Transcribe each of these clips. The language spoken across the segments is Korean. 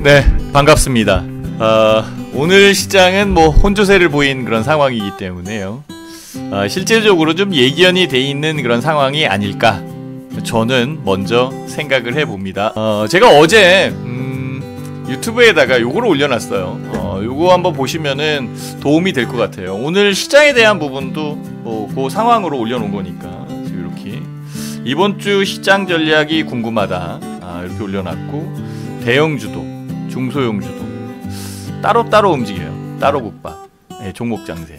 네, 반갑습니다. 오늘 시장은 뭐 혼조세를 보인 그런 상황이기 때문에요. 실질적으로 좀 예견이 돼 있는 그런 상황이 아닐까 저는 먼저 생각을 해봅니다. 제가 어제 유튜브에다가 요거를 올려놨어요. 요거 한번 보시면은 도움이 될 것 같아요. 오늘 시장에 대한 부분도 그 상황으로 올려놓은 거니까 이렇게 이번 주 시장 전략이 궁금하다 이렇게 올려놨고, 대형주도 중소형주도 따로따로 움직여요. 따로국밥 종목장세,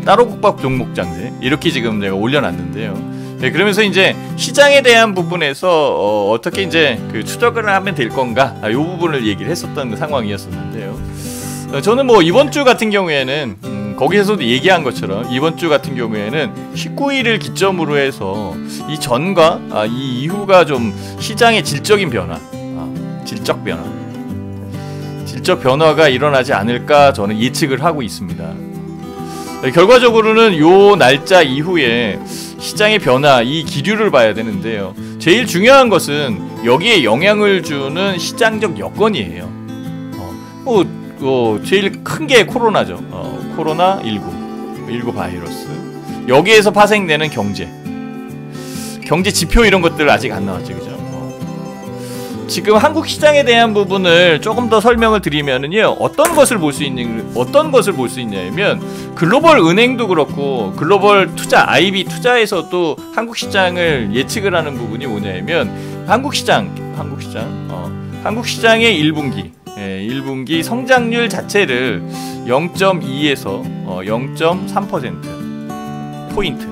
따로국밥 종목장세 이렇게 지금 제가 올려놨는데요. 네, 그러면서 이제 시장에 대한 부분에서 어떻게 이제 그 추적을 하면 될 건가, 이 부분을 얘기를 했었던 상황이었었는데요. 저는 뭐 이번 주 같은 경우에는 거기에서도 얘기한 것처럼 이번 주 같은 경우에는 19일을 기점으로 해서 이 전과 이 이후가 좀 시장의 질적인 변화, 질적 변화가 일어나지 않을까 저는 예측을 하고 있습니다. 결과적으로는 요 날짜 이후에 시장의 변화, 이 기류를 봐야 되는데요. 제일 중요한 것은 여기에 영향을 주는 시장적 여건이에요. 제일 큰 게 코로나죠. 코로나19 바이러스. 여기에서 파생되는 경제 지표 이런 것들 아직 안 나왔죠, 그죠? 지금 한국 시장에 대한 부분을 조금 더 설명을 드리면은요, 어떤 것을 볼 수 있냐면 글로벌 은행도 그렇고 글로벌 투자 IB 투자에서도 한국 시장을 예측을 하는 부분이 뭐냐면 한국 시장의 1분기 성장률 자체를 0.2에서 0.3% 포인트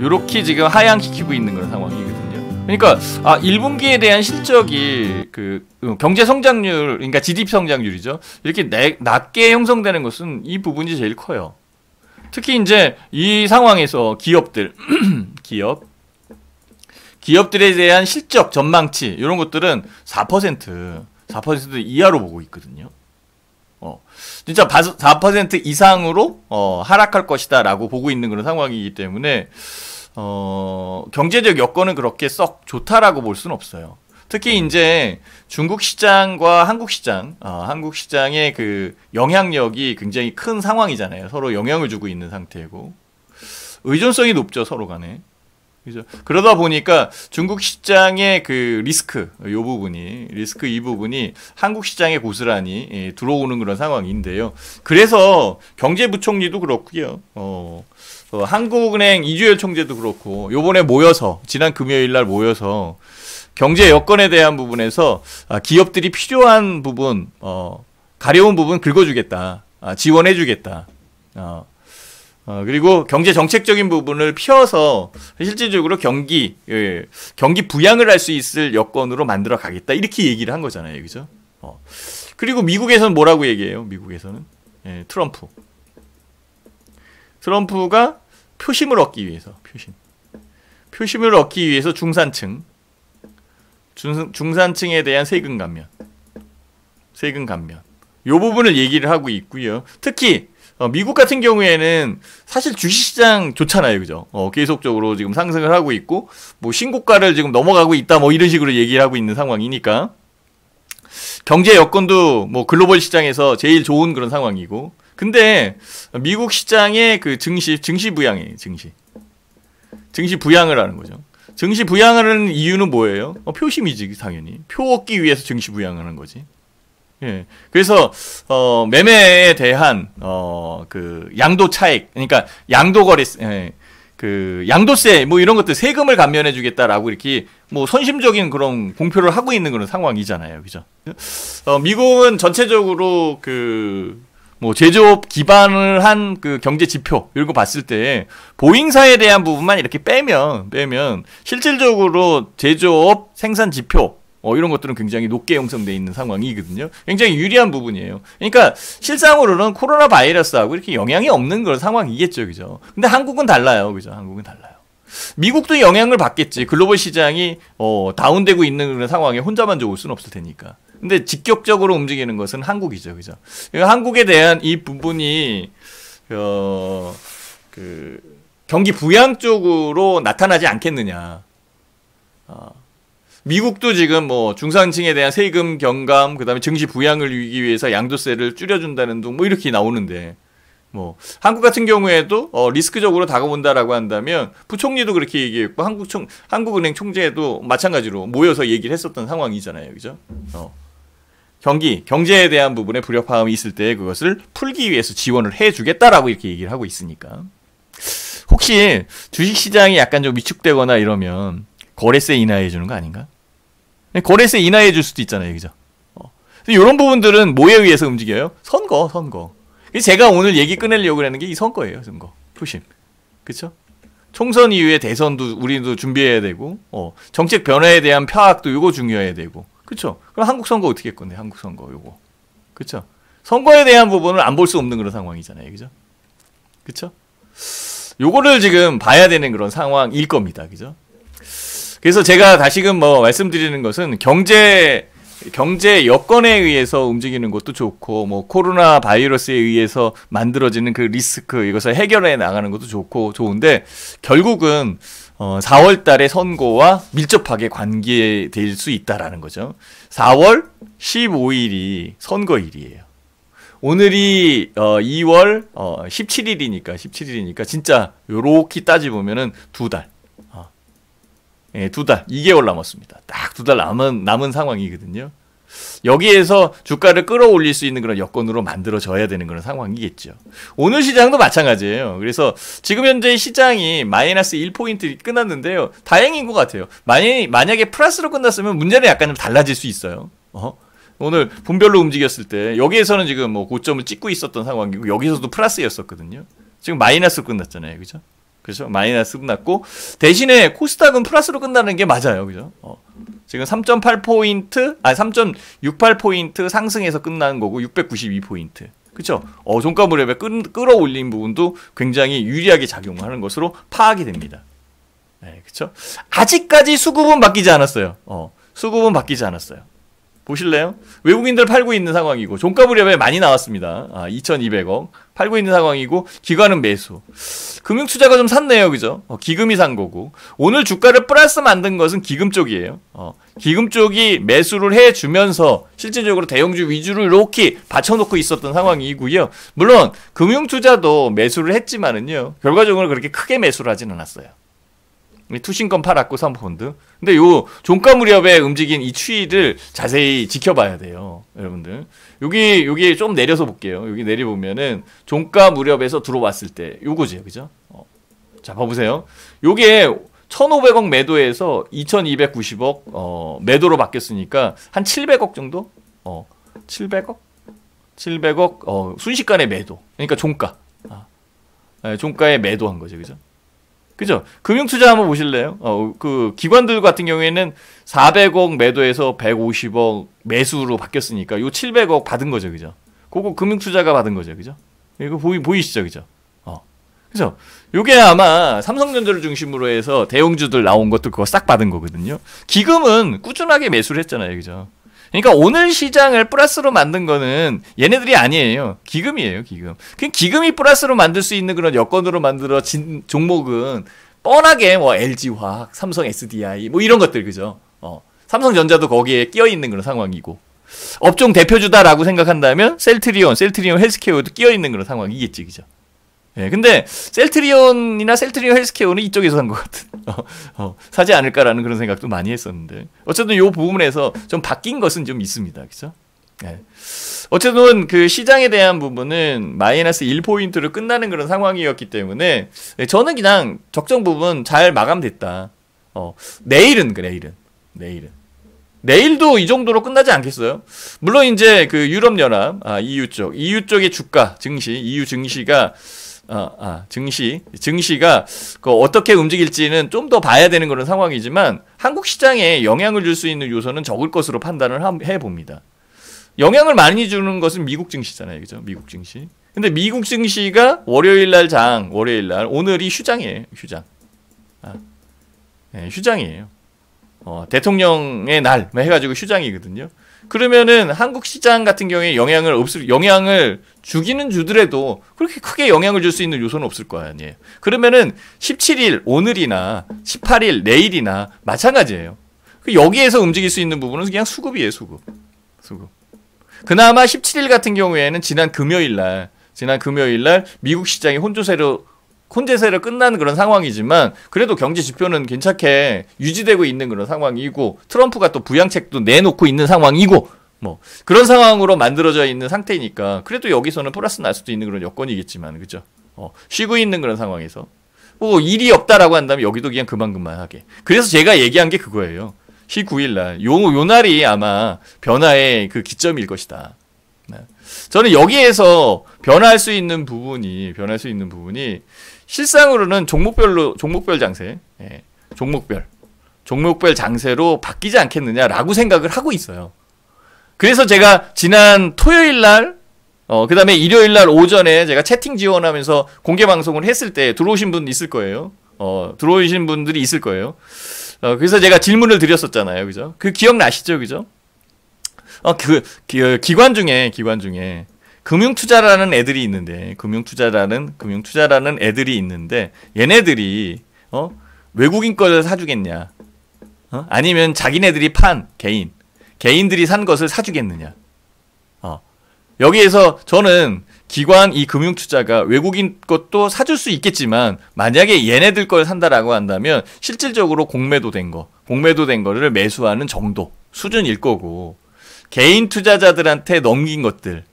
요렇게 지금 하향시키고 있는 그런 상황이거든요. 그러니까 1분기에 대한 실적이 그 경제 성장률, 그러니까 GDP 성장률이죠. 이렇게 낮게 형성되는 것은 이 부분이 제일 커요. 특히 이제 이 상황에서 기업들에 대한 실적 전망치 이런 것들은 4% 이하로 보고 있거든요. 진짜 4% 이상으로 하락할 것이다라고 보고 있는 그런 상황이기 때문에 경제적 여건은 그렇게 썩 좋다라고 볼 수는 없어요. 특히 이제 중국 시장과 한국 시장의 그 영향력이 굉장히 큰 상황이잖아요. 서로 영향을 주고 있는 상태고 의존성이 높죠, 서로 간에. 그죠? 그러다 보니까 중국 시장의 그 리스크 이 부분이 한국 시장에 고스란히 들어오는 그런 상황인데요. 그래서 경제부총리도 그렇고요. 한국은행 이주열 총재도 그렇고 요번에 지난 금요일 날 모여서 경제 여건에 대한 부분에서 기업들이 필요한 부분, 가려운 부분 긁어주겠다, 지원해주겠다. 그리고 경제 정책적인 부분을 펴서 실질적으로 경기 부양을 할 수 있을 여건으로 만들어 가겠다, 이렇게 얘기를 한 거잖아요, 그죠? 그리고 미국에서는 뭐라고 얘기해요? 미국에서는 트럼프가 표심을 얻기 위해서 중산층에 대한 세금 감면 요 부분을 얘기를 하고 있고요. 특히 미국 같은 경우에는 사실 주식시장 좋잖아요, 그죠? 계속적으로 지금 상승을 하고 있고 뭐 신고가를 지금 넘어가고 있다, 뭐 이런 식으로 얘기를 하고 있는 상황이니까 경제 여건도 뭐 글로벌 시장에서 제일 좋은 그런 상황이고. 근데 미국 시장의 그 증시 부양이에요. 증시 부양을 하는 거죠. 증시 부양을 하는 이유는 뭐예요? 표심이지, 당연히. 표 얻기 위해서 증시 부양을 하는 거지. 예. 그래서 매매에 대한 그 양도 차익, 그러니까 양도 거래세, 그 양도세 뭐 이런 것들 세금을 감면해 주겠다라고 이렇게 뭐 선심적인 그런 공표를 하고 있는 그런 상황이잖아요. 그죠? 미국은 전체적으로 그 뭐 제조업 기반을 한 그 경제 지표 이런 거 봤을 때 보잉사에 대한 부분만 이렇게 빼면 실질적으로 제조업 생산 지표 이런 것들은 굉장히 높게 형성되어 있는 상황이거든요. 굉장히 유리한 부분이에요. 그러니까 실상으로는 코로나 바이러스하고 이렇게 영향이 없는 그런 상황이겠죠, 그죠? 근데 한국은 달라요, 그죠? 한국은 달라요. 미국도 영향을 받겠지. 글로벌 시장이 다운되고 있는 그런 상황에 혼자만 좋을 수는 없을 테니까. 근데 직격적으로 움직이는 것은 한국이죠, 그죠? 그러니까 한국에 대한 이 부분이 그 경기 부양 쪽으로 나타나지 않겠느냐. 미국도 지금 뭐 중산층에 대한 세금 경감, 그다음에 증시 부양을 위기 위해서 양도세를 줄여준다는 등 뭐 이렇게 나오는데, 뭐 한국 같은 경우에도 리스크적으로 다가온다라고 한다면 부총리도 그렇게 얘기했고 한국은행 총재도 마찬가지로 모여서 얘기를 했었던 상황이잖아요, 그죠? 경제에 대한 부분에 불협화음이 있을 때 그것을 풀기 위해서 지원을 해주겠다라고 이렇게 얘기를 하고 있으니까, 혹시 주식시장이 약간 좀 위축되거나 이러면 거래세 인하해 주는 거 아닌가? 거래세 인하해 줄 수도 있잖아요, 그죠? 이런 부분들은 뭐에 의해서 움직여요? 선거. 제가 오늘 얘기 꺼내려고 하는 게 이 선거예요, 선거. 표심. 그쵸? 총선 이후에 대선도 우리도 준비해야 되고, 정책 변화에 대한 파악도 이거 중요해야 되고. 그쵸? 그럼 한국 선거 어떻게 할 건데, 한국 선거 요거. 그쵸? 선거에 대한 부분을 안 볼 수 없는 그런 상황이잖아요, 그죠? 그쵸? 요거를 지금 봐야 되는 그런 상황일 겁니다, 그죠? 그래서 제가 다시금 뭐 말씀드리는 것은 경제 여건에 의해서 움직이는 것도 좋고, 뭐 코로나 바이러스에 의해서 만들어지는 그 리스크 이것을 해결해 나가는 것도 좋은데, 결국은 4월 달에 선거와 밀접하게 관계될 수 있다라는 거죠. 4월 15일이 선거일이에요. 오늘이 2월 17일이니까 진짜 요렇게 따지보면은 2달. 예, 2달, 2개월 남았습니다. 딱 2달 남은 상황이거든요. 여기에서 주가를 끌어올릴 수 있는 그런 여건으로 만들어져야 되는 그런 상황이겠죠. 오늘 시장도 마찬가지예요. 그래서 지금 현재 시장이 마이너스 1포인트 끝났는데요. 다행인 것 같아요. 만약에 플러스로 끝났으면 문제는 약간 좀 달라질 수 있어요. 오늘 분별로 움직였을 때 여기에서는 지금 뭐 고점을 찍고 있었던 상황이고, 여기서도 플러스였었거든요. 지금 마이너스로 끝났잖아요, 그죠? 그렇죠? 마이너스 끝났고, 대신에 코스닥은 플러스로 끝나는 게 맞아요, 그죠? 지금 3.68포인트 상승해서 끝난 거고, 692포인트. 그쵸? 종가 무렵에 끌어올린 부분도 굉장히 유리하게 작용하는 것으로 파악이 됩니다. 네, 그쵸? 아직까지 수급은 바뀌지 않았어요. 수급은 바뀌지 않았어요. 보실래요? 외국인들 팔고 있는 상황이고, 종가 무렵에 많이 나왔습니다. 2,200억 팔고 있는 상황이고, 기관은 매수. 금융투자가 좀 샀네요, 그죠? 기금이 산 거고, 오늘 주가를 플러스 만든 것은 기금 쪽이에요. 기금 쪽이 매수를 해주면서 실질적으로 대형주 위주로 이렇게 받쳐놓고 있었던 상황이고요. 물론 금융투자도 매수를 했지만은요, 결과적으로 그렇게 크게 매수를 하진 않았어요. 투신권 팔았고, 삼펀드. 근데 요 종가 무렵에 움직인 이 추이를 자세히 지켜봐야 돼요, 여러분들. 여기 좀 내려서 볼게요. 여기 내려보면은 종가 무렵에서 들어왔을 때 요거죠, 그죠? 자, 봐보세요. 요게 1,500억 매도에서 2,290억 매도로 바뀌었으니까 한 700억 정도? 700억? 700억 순식간에 매도. 그러니까 종가. 종가에 매도한 거죠, 그죠? 그죠? 금융투자 한번 보실래요? 그 기관들 같은 경우에는 400억 매도해서 150억 매수로 바뀌었으니까 요 700억 받은 거죠, 그죠? 그거 금융투자가 받은 거죠, 그죠? 이거 보이시죠, 그죠? 그죠? 요게 아마 삼성전자를 중심으로 해서 대형주들 나온 것도 그거 싹 받은 거거든요. 기금은 꾸준하게 매수를 했잖아요, 그죠? 그러니까 오늘 시장을 플러스로 만든 거는 얘네들이 아니에요. 기금이에요, 기금. 기금이 플러스로 만들 수 있는 그런 여건으로 만들어진 종목은 뻔하게 뭐 LG화학, 삼성 SDI 뭐 이런 것들, 그죠? 삼성전자도 거기에 끼어 있는 그런 상황이고, 업종 대표주다라고 생각한다면 셀트리온 헬스케어도 끼어 있는 그런 상황이겠지, 그죠? 예, 근데 셀트리온 헬스케어는 이쪽에서 산 것 같은, 사지 않을까라는 그런 생각도 많이 했었는데, 어쨌든 요 부분에서 좀 바뀐 것은 좀 있습니다, 그죠? 예. 어쨌든 그 시장에 대한 부분은 마이너스 1포인트로 끝나는 그런 상황이었기 때문에 저는 그냥 적정 부분 잘 마감됐다. 내일은 내일도 이 정도로 끝나지 않겠어요? 물론 이제 그 유럽연합, EU 쪽의 주가 증시, EU 증시가 증시가 어떻게 움직일지는 좀 더 봐야 되는 그런 상황이지만, 한국 시장에 영향을 줄 수 있는 요소는 적을 것으로 판단을 해봅니다. 영향을 많이 주는 것은 미국 증시잖아요, 그죠? 미국 증시. 근데 미국 증시가 월요일 날 오늘이 휴장이에요, 휴장. 네, 휴장이에요. 대통령의 날 해가지고 휴장이거든요. 그러면은 한국 시장 같은 경우에 영향을 주기는 주더라도 그렇게 크게 영향을 줄 수 있는 요소는 없을 거 아니에요. 그러면은 17일 오늘이나 18일 내일이나 마찬가지예요. 여기에서 움직일 수 있는 부분은 그냥 수급이에요, 수급. 그나마 17일 같은 경우에는 지난 금요일 날 미국 시장이 혼조세로 끝난 그런 상황이지만 그래도 경제 지표는 괜찮게 유지되고 있는 그런 상황이고 트럼프가 또 부양책도 내놓고 있는 상황이고 뭐 그런 상황으로 만들어져 있는 상태니까 그래도 여기서는 플러스 날 수도 있는 그런 여건이겠지만 그죠? 쉬고 있는 그런 상황에서 뭐 일이 없다라고 한다면 여기도 그냥 그만하게. 그래서 제가 얘기한 게 그거예요. 19일 날 요 날이 아마 변화의 그 기점일 것이다. 저는 여기에서 변화할 수 있는 부분이 실상으로는 종목별 장세, 종목별 장세로 바뀌지 않겠느냐라고 생각을 하고 있어요. 그래서 제가 지난 토요일 날, 그 다음에 일요일 날 오전에 제가 채팅 지원하면서 공개 방송을 했을 때 들어오신 분 있을 거예요. 들어오신 분들이 있을 거예요. 그래서 제가 질문을 드렸었잖아요. 그죠? 그 기억나시죠? 그죠? 기관 중에 금융투자라는 애들이 있는데 금융투자라는 애들이 있는데 얘네들이 외국인 걸 사주겠냐? 아니면 자기네들이 판 개인들이 산 것을 사주겠느냐? 여기에서 저는 기관 이 금융투자가 외국인 것도 사줄 수 있겠지만 만약에 얘네들 걸 산다라고 한다면 실질적으로 공매도 된 거를 매수하는 정도 수준일 거고 개인 투자자들한테 넘긴 것들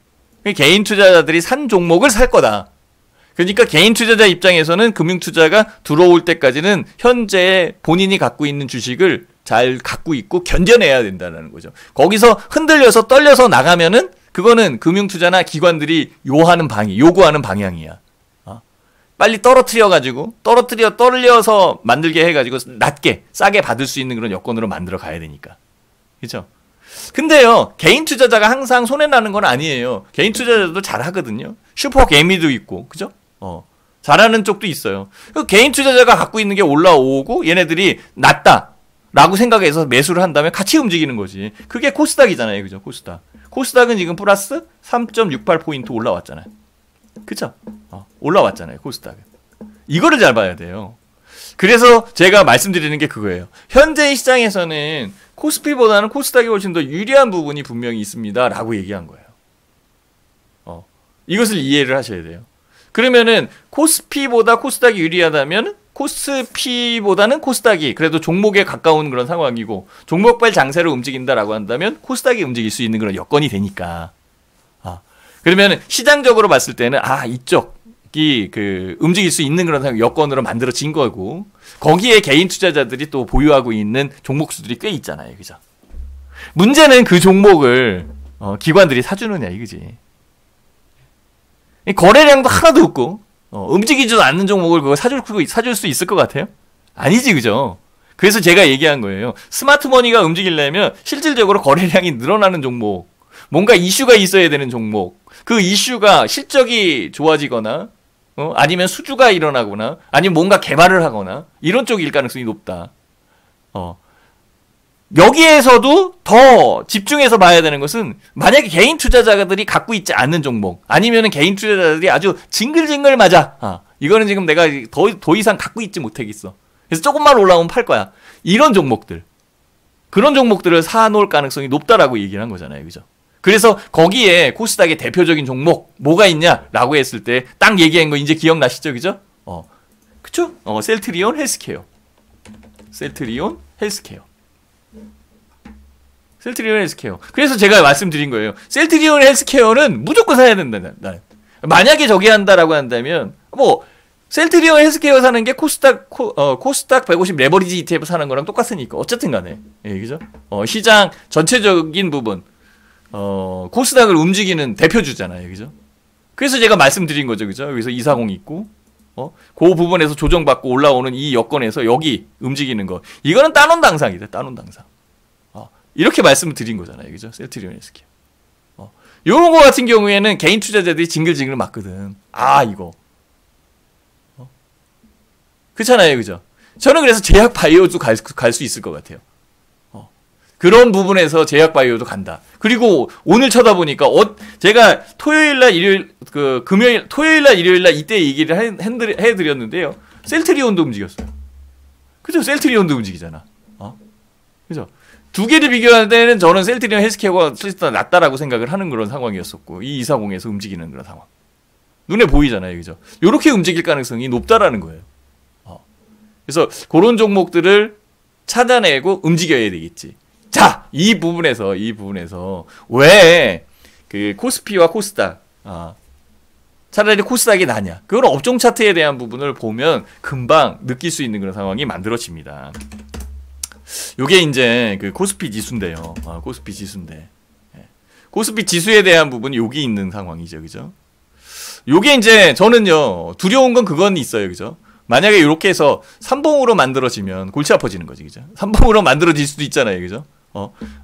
개인 투자자들이 산 종목을 살 거다. 그러니까 개인 투자자 입장에서는 금융투자가 들어올 때까지는 현재 본인이 갖고 있는 주식을 잘 갖고 있고 견뎌내야 된다는 거죠. 거기서 흔들려서 떨려서 나가면은 그거는 금융투자나 기관들이 요구하는 방향이야. 빨리 떨려서 만들게 해가지고 싸게 받을 수 있는 그런 여건으로 만들어 가야 되니까. 그죠? 근데요, 개인 투자자가 항상 손해나는 건 아니에요. 개인 투자자도 잘하거든요. 슈퍼 개미도 있고, 그죠? 잘하는 쪽도 있어요. 개인 투자자가 갖고 있는 게 올라오고 얘네들이 낮다라고 생각해서 매수를 한다면 같이 움직이는 거지. 그게 코스닥이잖아요. 그죠? 코스닥은 지금 플러스 3.68포인트 올라왔잖아요. 그죠? 올라왔잖아요. 코스닥은. 이거를 잘 봐야 돼요. 그래서 제가 말씀드리는 게 그거예요. 현재 시장에서는 코스피보다는 코스닥이 훨씬 더 유리한 부분이 분명히 있습니다. 라고 얘기한 거예요. 이것을 이해를 하셔야 돼요. 그러면은 코스피보다 코스닥이 유리하다면 코스피보다는 코스닥이 그래도 종목에 가까운 그런 상황이고 종목별 장세로 움직인다라고 한다면 코스닥이 움직일 수 있는 그런 여건이 되니까. 그러면은 시장적으로 봤을 때는 이쪽이 움직일 수 있는 그런 여건으로 만들어진 거고 거기에 개인 투자자들이 또 보유하고 있는 종목수들이 꽤 있잖아요. 그죠? 문제는 그 종목을 기관들이 사주느냐 이거지. 거래량도 하나도 없고 움직이지도 않는 종목을 그거 사줄 수 있을 것 같아요? 아니지, 그죠? 그래서 제가 얘기한 거예요. 스마트머니가 움직이려면 실질적으로 거래량이 늘어나는 종목, 뭔가 이슈가 있어야 되는 종목, 그 이슈가 실적이 좋아지거나 아니면 수주가 일어나거나 아니면 뭔가 개발을 하거나 이런 쪽일 가능성이 높다. 여기에서도 더 집중해서 봐야 되는 것은 만약에 개인 투자자들이 갖고 있지 않는 종목 아니면은 개인 투자자들이 아주 징글징글 맞아. 이거는 지금 내가 더 이상 갖고 있지 못하겠어. 그래서 조금만 올라오면 팔 거야. 이런 종목들. 그런 종목들을 사놓을 가능성이 높다라고 얘기를 한 거잖아요. 그죠? 그래서 거기에 코스닥의 대표적인 종목 뭐가 있냐라고 했을 때 딱 얘기한 거 이제 기억나시죠? 그죠? 그쵸? 셀트리온 헬스케어. 그래서 제가 말씀드린 거예요. 셀트리온 헬스케어는 무조건 사야 된다. 만약에 저기 한다라고 한다면 셀트리온 헬스케어 사는 게 코스닥 150 레버리지 ETF 사는 거랑 똑같으니까 어쨌든 간에. 예, 그죠? 시장 전체적인 부분 코스닥을 움직이는 대표주잖아요. 그죠? 그래서 제가 말씀드린 거죠. 그죠? 여기서 240 있고 그 부분에서 조정받고 올라오는 이 여건에서 여기 움직이는 거. 이거는 따놓은 당상이다. 이렇게 말씀을 드린 거잖아요. 그죠? 셀트리온 헬스케어. 요런 거 같은 경우에는 개인 투자자들이 징글징글 맞거든. 이거. 그렇잖아요. 그죠? 저는 그래서 제약 바이오도 갈 수 있을 것 같아요. 그런 부분에서 제약 바이오도 간다. 그리고 오늘 쳐다보니까 제가 토요일날 일요일날 이때 얘기를 해드렸는데요. 셀트리온도 움직였어요. 그죠? 셀트리온도 움직이잖아. 그죠? 두 개를 비교할 때는 저는 셀트리온 헬스케어가 실제로 낫다라고 생각을 하는 그런 상황이었었고, 이 240에서 움직이는 그런 상황. 눈에 보이잖아요, 그죠? 요렇게 움직일 가능성이 높다라는 거예요. 그래서 그런 종목들을 찾아내고 움직여야 되겠지. 자, 이 부분에서 왜 그 코스피와 코스닥, 차라리 코스닥이 나냐? 그건 업종 차트에 대한 부분을 보면 금방 느낄 수 있는 그런 상황이 만들어집니다. 요게 이제 그 코스피 지수인데요. 코스피 지수인데. 코스피 지수에 대한 부분이 여기 있는 상황이죠. 그죠? 요게 이제 저는요, 두려운 건 그건 있어요. 그죠? 만약에 이렇게 해서 삼봉으로 만들어지면 골치 아파지는 거지. 그죠? 삼봉으로 만들어질 수도 있잖아요. 그죠?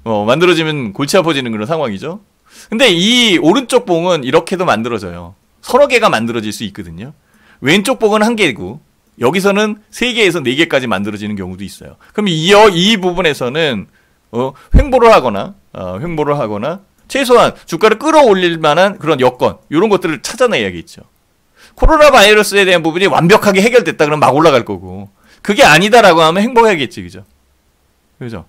만들어지면 골치 아파지는 그런 상황이죠. 근데 이 오른쪽 봉은 이렇게도 만들어져요. 서너 개가 만들어질 수 있거든요. 왼쪽 봉은 한 개고, 여기서는 3개에서 4개까지 만들어지는 경우도 있어요. 그럼 이 부분에서는, 횡보를 하거나, 최소한 주가를 끌어올릴 만한 그런 여건, 이런 것들을 찾아내야겠죠. 코로나 바이러스에 대한 부분이 완벽하게 해결됐다 그러면 막 올라갈 거고, 그게 아니다라고 하면 행복해야겠지. 그죠? 그죠?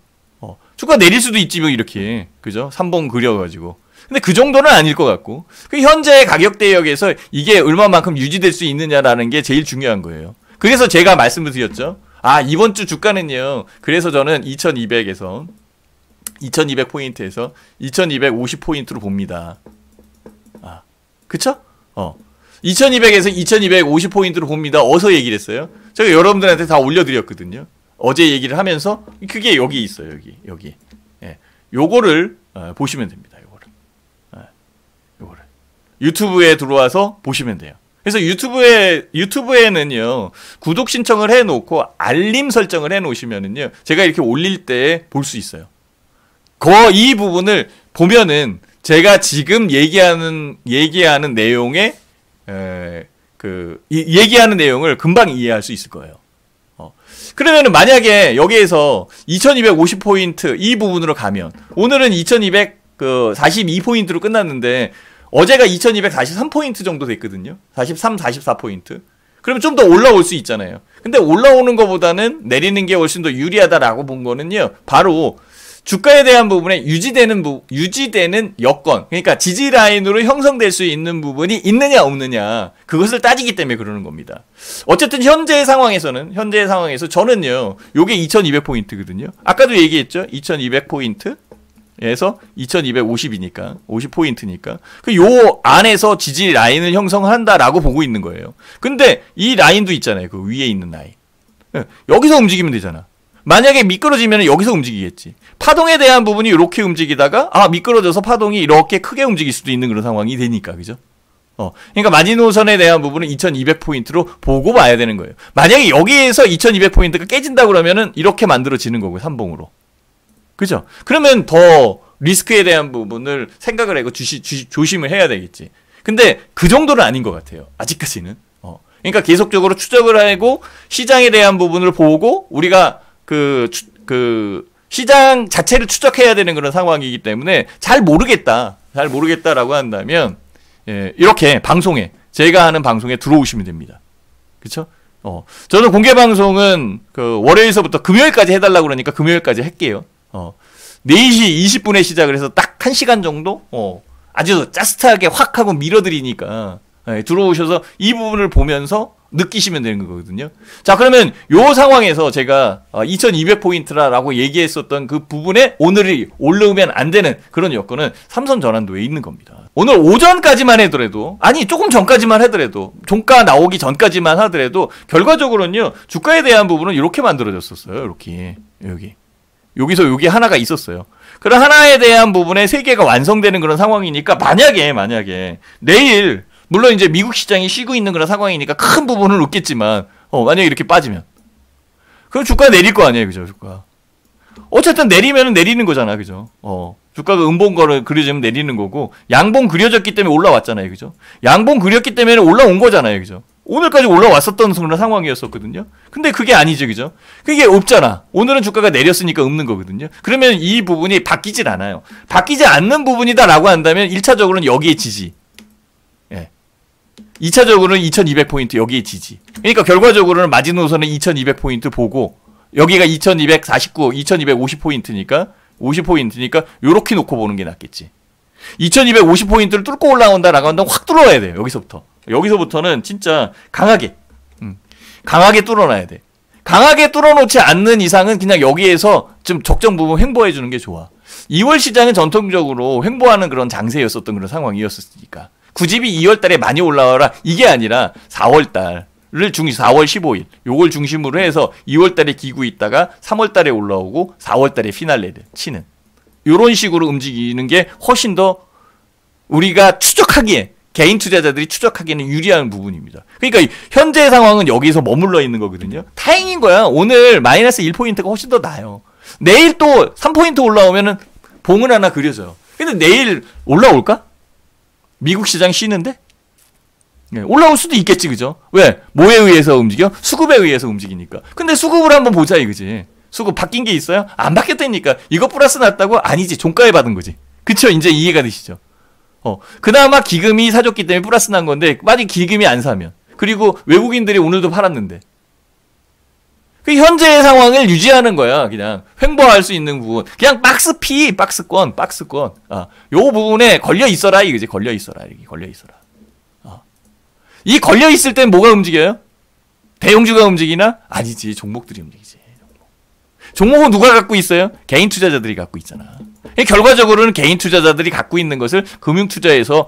주가 내릴 수도 있지, 뭐, 이렇게. 그죠? 3봉 그려가지고. 근데 그 정도는 아닐 것 같고, 그 현재 가격 대역에서 이게 얼마만큼 유지될 수 있느냐라는 게 제일 중요한 거예요. 그래서 제가 말씀을 드렸죠. 이번 주 주가는요, 그래서 저는 2200에서 2200포인트에서 2250포인트로 봅니다. 그쵸? 2200에서 2250포인트로 봅니다. 어서 얘기를 했어요. 제가 여러분들한테 다 올려드렸거든요. 어제 얘기를 하면서, 그게 여기 있어요. 여기. 예. 요거를 보시면 됩니다. 요거를. 유튜브에 들어와서 보시면 돼요. 그래서 유튜브에는요, 구독 신청을 해놓고 알림 설정을 해놓으시면은요, 제가 이렇게 올릴 때 볼 수 있어요. 이 부분을 보면은 제가 지금 얘기하는 내용의 얘기하는 내용을 금방 이해할 수 있을 거예요. 그러면은 만약에 여기에서 2250포인트 이 부분으로 가면, 오늘은 2242포인트로 끝났는데 어제가 2243포인트 정도 됐거든요. 43, 44포인트. 그러면 좀 더 올라올 수 있잖아요. 근데 올라오는 것보다는 내리는 게 훨씬 더 유리하다라고 본 거는요, 바로 주가에 대한 부분에 유지되는 여건, 그러니까 지지 라인으로 형성될 수 있는 부분이 있느냐 없느냐, 그것을 따지기 때문에 그러는 겁니다. 어쨌든 현재 상황에서 저는요, 요게 2200포인트거든요. 아까도 얘기했죠. 2200포인트에서 2250이니까 50포인트니까 요 안에서 지지 라인을 형성한다라고 보고 있는 거예요. 근데 이 라인도 있잖아요. 그 위에 있는 라인. 여기서 움직이면 되잖아. 만약에 미끄러지면 여기서 움직이겠지. 파동에 대한 부분이 이렇게 움직이다가 미끄러져서 파동이 이렇게 크게 움직일 수도 있는 그런 상황이 되니까, 그죠? 그러니까 마지노선에 대한 부분은 2200포인트로 보고 봐야 되는 거예요. 만약에 여기에서 2200포인트가 깨진다 그러면은 이렇게 만들어지는 거고요, 삼봉으로. 그죠? 그러면 더 리스크에 대한 부분을 생각을 하고 조심을 해야 되겠지. 근데 그 정도는 아닌 것 같아요, 아직까지는. 그러니까 계속적으로 추적을 하고 시장에 대한 부분을 보고 우리가 시장 자체를 추적해야 되는 그런 상황이기 때문에 잘 모르겠다라고 한다면, 이렇게 방송에, 제가 하는 방송에 들어오시면 됩니다. 그쵸? 저는 공개 방송은 월요일서부터 금요일까지 해달라고 그러니까 금요일까지 할게요. 4시 20분에 시작을 해서 딱 1시간 정도? 아주 짜릿하게 확 하고 밀어드리니까, 들어오셔서 이 부분을 보면서 느끼시면 되는 거거든요. 자, 그러면 요 상황에서 제가 2200포인트라고 얘기했었던 그 부분에 오늘이 올라오면 안 되는 그런 여건은 삼선 전환도에 있는 겁니다. 오늘 오전까지만 하더라도, 조금 전까지만 하더라도, 종가 나오기 전까지만 하더라도 결과적으로는요, 주가에 대한 부분은 이렇게 만들어졌었어요. 이렇게 여기서 여기 하나가 있었어요. 그런 하나에 대한 부분에 3개가 완성되는 그런 상황이니까, 만약에 내일, 물론 이제 미국 시장이 쉬고 있는 그런 상황이니까 큰 부분은 없겠지만, 만약에 이렇게 빠지면, 그럼 주가 내릴 거 아니에요, 그죠? 주가. 어쨌든 내리면은 내리는 거잖아, 그죠? 주가가 음봉거를 그려지면 내리는 거고, 양봉 그려졌기 때문에 올라왔잖아요, 그죠? 양봉 그렸기 때문에 올라온 거잖아요, 그죠? 오늘까지 올라왔었던 그런 상황이었었거든요. 근데 그게 아니죠, 그죠? 그게 없잖아. 오늘은 주가가 내렸으니까 없는 거거든요. 그러면 이 부분이 바뀌질 않아요. 바뀌지 않는 부분이다라고 한다면 1차적으로는 여기에 지지, 2차적으로는 2200포인트 여기에 지지. 그러니까 결과적으로는 마지노선은 2200포인트 보고, 여기가 2249, 2250포인트니까 50포인트니까 요렇게 놓고 보는 게 낫겠지. 2250포인트를 뚫고 올라온다라고 한다면 확 뚫어야 돼요. 여기서부터는 진짜 강하게 강하게 뚫어놔야 돼. 강하게 뚫어놓지 않는 이상은 그냥 여기에서 좀 적정 부분 횡보해주는 게 좋아. 2월 시장은 전통적으로 횡보하는 그런 장세였었던 그런 상황이었으니까. 굳이 2월 달에 많이 올라와라 이게 아니라 4월 달을 4월 15일 요걸 중심으로 해서 2월 달에 기고 있다가 3월 달에 올라오고 4월 달에 피날레를 치는 요런 식으로 움직이는 게 훨씬 더 우리가 추적하기에 개인 투자자들이 추적하기에는 유리한 부분입니다. 그러니까 현재 상황은 여기서 머물러 있는 거거든요. 다행인 거야. 오늘 마이너스 1포인트가 훨씬 더 나아요. 내일 또 3포인트 올라오면은 봉은 하나 그려져요. 근데 내일 올라올까? 미국 시장 쉬는데? 네, 올라올 수도 있겠지, 그죠? 왜? 뭐에 의해서 움직여? 수급에 의해서 움직이니까. 근데 수급을 한번 보자, 이거지. 수급 바뀐 게 있어요? 안 바뀌었다니까. 이거 플러스 났다고? 아니지. 종가에 받은 거지. 그쵸? 이제 이해가 되시죠? 그나마 기금이 사줬기 때문에 플러스 난 건데, 만약 기금이 안 사면. 그리고 외국인들이 오늘도 팔았는데. 그 현재의 상황을 유지하는 거야. 그냥 횡보할 수 있는 부분. 그냥 박스권. 요 부분에 걸려 있어라 이거지. 걸려 있어라. 이 걸려 있을 땐 뭐가 움직여요? 대형주가 움직이나? 아니지. 종목들이 움직이지. 종목은 누가 갖고 있어요? 개인 투자자들이 갖고 있잖아. 결과적으로는 개인 투자자들이 갖고 있는 것을 금융투자에서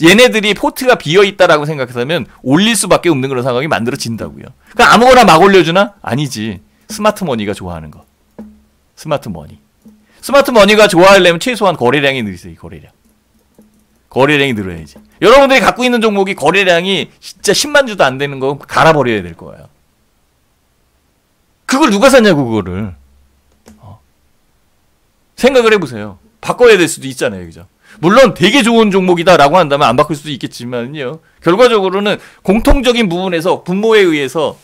얘네들이 포트가 비어있다라고 생각하면 올릴 수밖에 없는 그런 상황이 만들어진다고요. 그러니까 아무거나 막 올려주나? 아니지. 스마트머니가 좋아하는 거. 스마트머니가 좋아하려면 최소한 거래량이 늘어야지. 거래량이 늘어야지. 여러분들이 갖고 있는 종목이 거래량이 진짜 10만 주도 안 되는 거 갈아버려야 될 거예요. 그걸 누가 샀냐고 그거를. 생각을 해보세요. 바꿔야 될 수도 있잖아요. 그죠? 물론 되게 좋은 종목이다라고 한다면 안 바꿀 수도 있겠지만요. 결과적으로는 공통적인 부분에서 분모에 의해서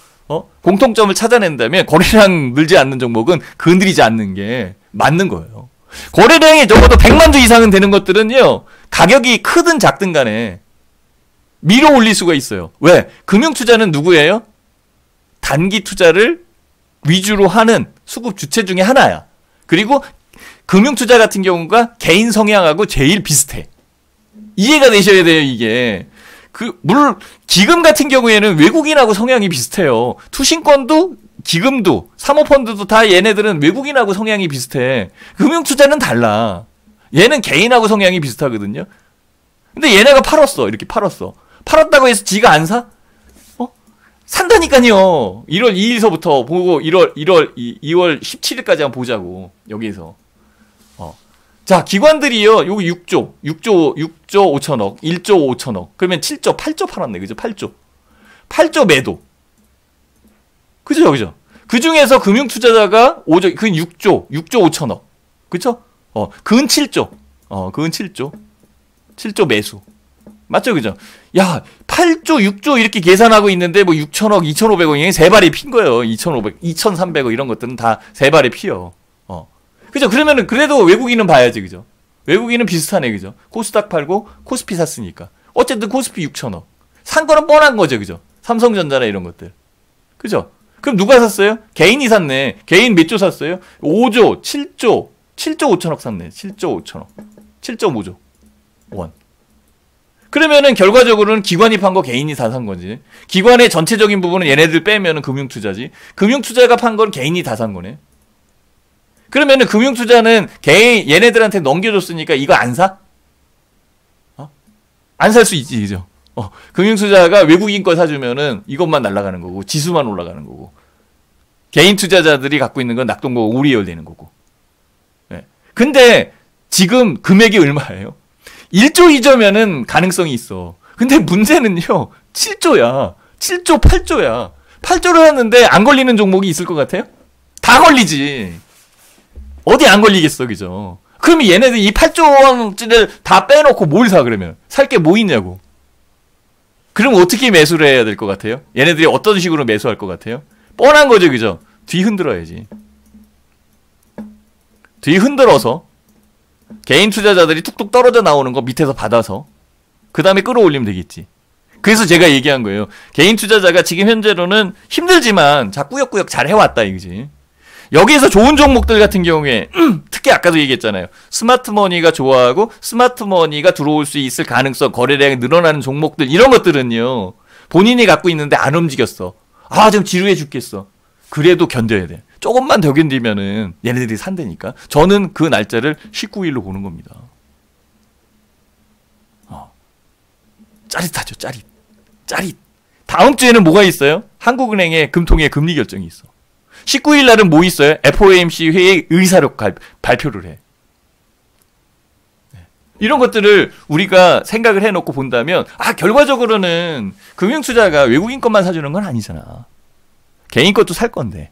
공통점을 찾아낸다면 거래량 늘지 않는 종목은 건드리지 않는 게 맞는 거예요. 거래량이 적어도 100만 주 이상은 되는 것들은요. 가격이 크든 작든 간에 밀어 올릴 수가 있어요. 왜? 금융투자는 누구예요? 단기 투자를 위주로 하는 수급 주체 중에 하나야. 그리고 금융투자 같은 경우가 개인 성향하고 제일 비슷해. 이해가 되셔야 돼요, 이게. 물론, 기금 같은 경우에는 외국인하고 성향이 비슷해요. 투신권도, 기금도, 사모펀드도 다 얘네들은 외국인하고 성향이 비슷해. 금융투자는 달라. 얘는 개인하고 성향이 비슷하거든요. 근데 얘네가 이렇게 팔았어. 팔았다고 해서 지가 안 사? 산다니까요. 1월 2일서부터 보고 2월 17일까지 한번 보자고. 여기에서. 자, 기관들이요. 요거 6조 5천억, 1조 5천억. 그러면 8조 팔았네. 그죠? 8조 매도. 그죠? 그 중에서 금융투자자가 6조 5천억. 그쵸? 그은 7조. 7조 매수. 맞죠? 그죠? 야, 8조, 6조 이렇게 계산하고 있는데 뭐 6천억, 2,500억 이게 세 발에 핀 거예요. 2,500, 2,300억 이런 것들은 다 세 발에 피요. 그죠? 그러면은 그래도 외국인은 봐야지. 그죠? 외국인은 비슷하네. 그죠? 코스닥 팔고 코스피 샀으니까. 어쨌든 코스피 6천억. 산 거는 뻔한 거죠. 그죠? 삼성전자나 이런 것들. 그죠? 그럼 누가 샀어요? 개인이 샀네. 개인 몇 조 샀어요? 5조, 7조 5천억 샀네. 7조 5천억. 7.5조 원. 그러면은 결과적으로는 기관이 판 거 개인이 다 산 거지. 기관의 전체적인 부분은 얘네들 빼면은 금융투자지. 금융투자가 판 건 개인이 다 산 거네. 그러면은 금융투자는 얘네들한테 넘겨줬으니까 이거 안 사? 안 살 수 있지, 그죠? 금융투자가 외국인 거 사주면은 이것만 날아가는 거고, 지수만 올라가는 거고. 개인 투자자들이 갖고 있는 건 낙동강 오리열 되는 거고. 네. 근데 지금 금액이 얼마예요? 1조 2조면은 가능성이 있어. 근데 문제는요, 7조야. 7조, 8조야. 8조를 하는데 안 걸리는 종목이 있을 것 같아요? 다 걸리지. 어디 안 걸리겠어, 그죠? 그러면 얘네들 이 8조원짜리를 다 빼놓고 뭘 사, 그러면? 살 게 뭐 있냐고. 그럼 어떻게 매수를 해야 될 것 같아요? 얘네들이 어떤 식으로 매수할 것 같아요? 뻔한 거죠, 그죠? 뒤 흔들어야지. 뒤 흔들어서 개인 투자자들이 툭툭 떨어져 나오는 거 밑에서 받아서 그 다음에 끌어올리면 되겠지. 그래서 제가 얘기한 거예요. 개인 투자자가 지금 현재로는 힘들지만 자 꾸역꾸역 잘 해왔다 이거지. 여기에서 좋은 종목들 같은 경우에 특히 아까도 얘기했잖아요. 스마트머니가 좋아하고 스마트머니가 들어올 수 있을 가능성, 거래량이 늘어나는 종목들 이런 것들은요. 본인이 갖고 있는데 안 움직였어. 아, 좀 지루해 죽겠어. 그래도 견뎌야 돼. 조금만 더 견디면은 얘네들이 산다니까. 저는 그 날짜를 19일로 보는 겁니다. 짜릿하죠, 짜릿. 짜릿. 다음 주에는 뭐가 있어요? 한국은행의 금통의 금리 결정이 있어. 19일 날은 뭐 있어요? FOMC 회의 의사록 발표를 해. 이런 것들을 우리가 생각을 해놓고 본다면, 아, 결과적으로는 금융투자가 외국인 것만 사주는 건 아니잖아. 개인 것도 살 건데.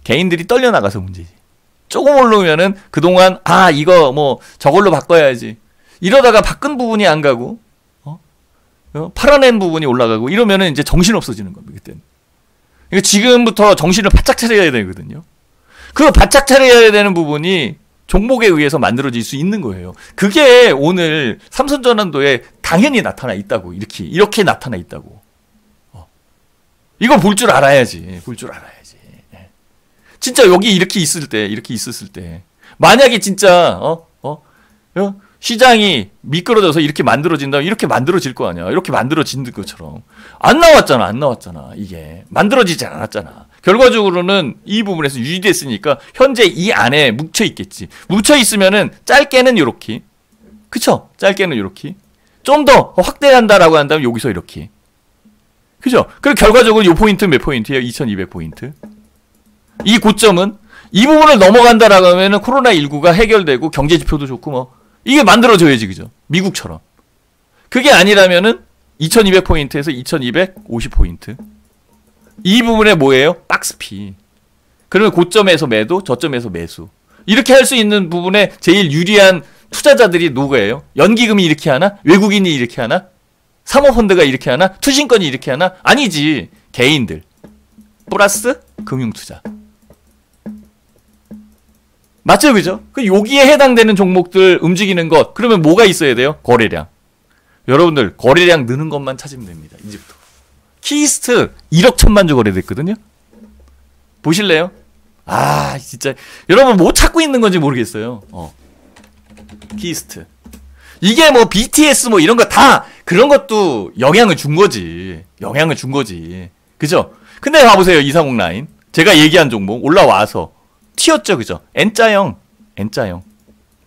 개인들이 떨려나가서 문제지. 조금 올라오면은 그동안, 아, 이거 뭐 저걸로 바꿔야지. 이러다가 바꾼 부분이 안 가고, 팔아낸 부분이 올라가고, 이러면은 이제 정신 없어지는 겁니다, 그때는. 그러니까 지금부터 정신을 바짝 차려야 되거든요. 그 바짝 차려야 되는 부분이 종목에 의해서 만들어질 수 있는 거예요. 그게 오늘 삼성전환도에 당연히 나타나 있다고. 이렇게 나타나 있다고. 이거 볼 줄 알아야지. 볼 줄 알아야지. 진짜 여기 이렇게 있었을 때. 만약에 진짜, 시장이 미끄러져서 이렇게 만들어진다면 이렇게 만들어질 거 아니야. 이렇게 만들어진 것처럼. 안 나왔잖아. 이게. 만들어지지 않았잖아. 결과적으로는 이 부분에서 유지됐으니까 현재 이 안에 묻혀 있겠지. 묻혀 있으면은 짧게는 요렇게. 그쵸? 짧게는 요렇게. 좀 더 확대한다라고 한다면 여기서 이렇게. 그죠? 그리고 결과적으로 요 포인트 몇 포인트예요? 2200포인트. 이 고점은 이 부분을 넘어간다라고 하면은 코로나19가 해결되고 경제 지표도 좋고 뭐 이게 만들어져야지, 그죠? 미국처럼. 그게 아니라면은 2200포인트에서 2250포인트. 이 부분에 뭐예요? 박스피. 그러면 고점에서 매도, 저점에서 매수. 이렇게 할 수 있는 부분에 제일 유리한 투자자들이 누구예요? 연기금이 이렇게 하나? 외국인이 이렇게 하나? 사모펀드가 이렇게 하나? 투신권이 이렇게 하나? 아니지. 개인들. 플러스 금융투자. 맞죠, 그죠? 그 여기에 해당되는 종목들 움직이는 것. 그러면 뭐가 있어야 돼요? 거래량. 여러분들 거래량 느는 것만 찾으면 됩니다. 이제부터. 키스트 1억 1000만주 거래됐거든요. 보실래요? 아, 진짜 여러분 뭐 찾고 있는 건지 모르겠어요. 키스트. 이게 뭐 BTS 뭐 이런 거 다 그런 것도 영향을 준 거지. 그죠? 근데 봐보세요. 이상욱 라인. 제가 얘기한 종목 올라와서 튀었죠, 그죠? N자형.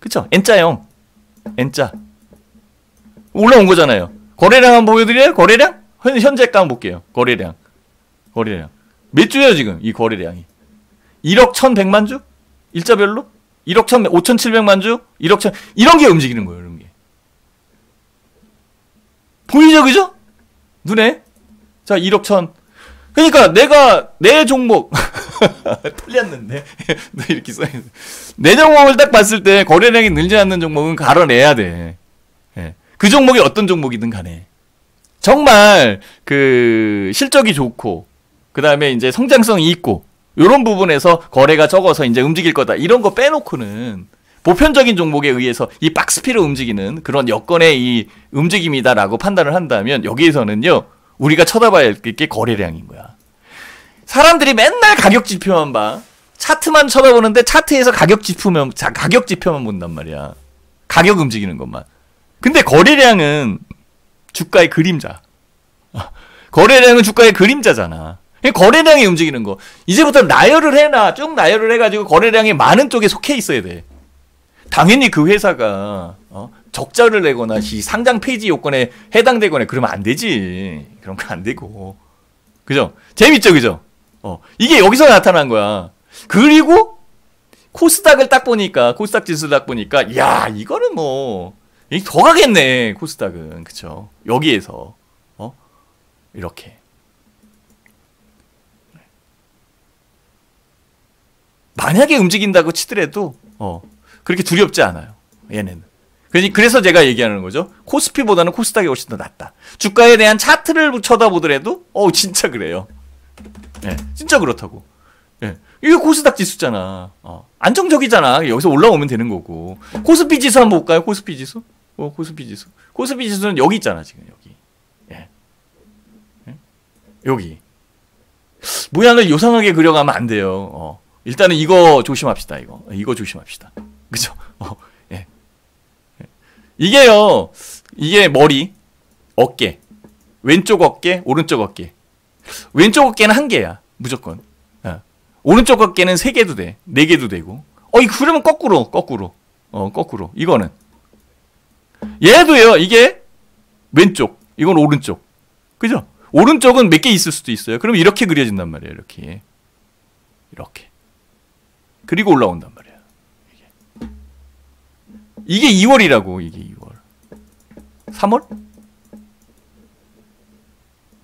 그쵸? N자형. N자. 올라온 거잖아요. 거래량 한번 보여드려요? 거래량? 현재가 한번 볼게요. 거래량. 몇 주예요, 지금? 이 거래량이. 1억 1100만 주? 일자별로? 1억 5700만 주? 1억 1000, 이런 게 움직이는 거예요, 이런 게. 보이죠, 그죠? 눈에? 자, 1억 1000. 그러니까 내가 내 종목 틀렸는데 이렇게 써있는 내 종목을 딱 봤을 때 거래량이 늘지 않는 종목은 갈아내야 돼. 그 종목이 어떤 종목이든 간에 정말 그 실적이 좋고 그 다음에 이제 성장성이 있고 이런 부분에서 거래가 적어서 이제 움직일 거다 이런 거 빼놓고는 보편적인 종목에 의해서 이 박스피로 움직이는 그런 여건의 이 움직임이다라고 판단을 한다면 여기에서는요. 우리가 쳐다봐야 할 게 거래량인 거야. 사람들이 맨날 가격 지표만 봐. 차트만 쳐다보는데 차트에서 가격 지표만 본단 말이야. 가격 움직이는 것만. 근데 거래량은 주가의 그림자. 거래량은 주가의 그림자잖아. 거래량이 움직이는 거. 이제부터 나열을 해놔. 쭉 나열을 해가지고 거래량이 많은 쪽에 속해 있어야 돼. 당연히 그 회사가 적자를 내거나 상장 폐지 요건에 해당되거나 그러면 안 되지. 그런 거 안 되고. 그죠? 재밌죠, 그죠? 이게 여기서 나타난 거야. 그리고 코스닥을 딱 보니까 코스닥 지수 딱 보니까 야, 이거는 뭐 더 가겠네. 코스닥은. 그쵸? 여기에서 이렇게. 만약에 움직인다고 치더라도 그렇게 두렵지 않아요. 얘네는. 그래서 제가 얘기하는 거죠. 코스피보다는 코스닥이 훨씬 더 낫다. 주가에 대한 차트를 쳐다보더라도 진짜 그래요. 예, 진짜 그렇다고. 예, 이게 코스닥 지수잖아. 안정적이잖아. 여기서 올라오면 되는 거고. 코스피 지수 한번 볼까요? 코스피 지수? 코스피 지수. 코스피 지수는 여기 있잖아, 지금 여기. 예. 예? 여기. 모양을 요상하게 그려가면 안 돼요. 일단은 이거 조심합시다. 이거 조심합시다. 그죠? 예. 이게요. 이게 머리, 어깨, 왼쪽 어깨, 오른쪽 어깨. 왼쪽 어깨는 한 개야. 무조건. 오른쪽 어깨는 3개도 돼. 4개도 되고. 그러면 거꾸로. 거꾸로. 이거는. 얘도요. 이게 왼쪽. 이건 오른쪽. 그죠? 오른쪽은 몇 개 있을 수도 있어요. 그럼 이렇게 그려진단 말이에요. 이렇게. 그리고 올라온단 말이에요. 이게 2월이라고. 이게 2월. 3월?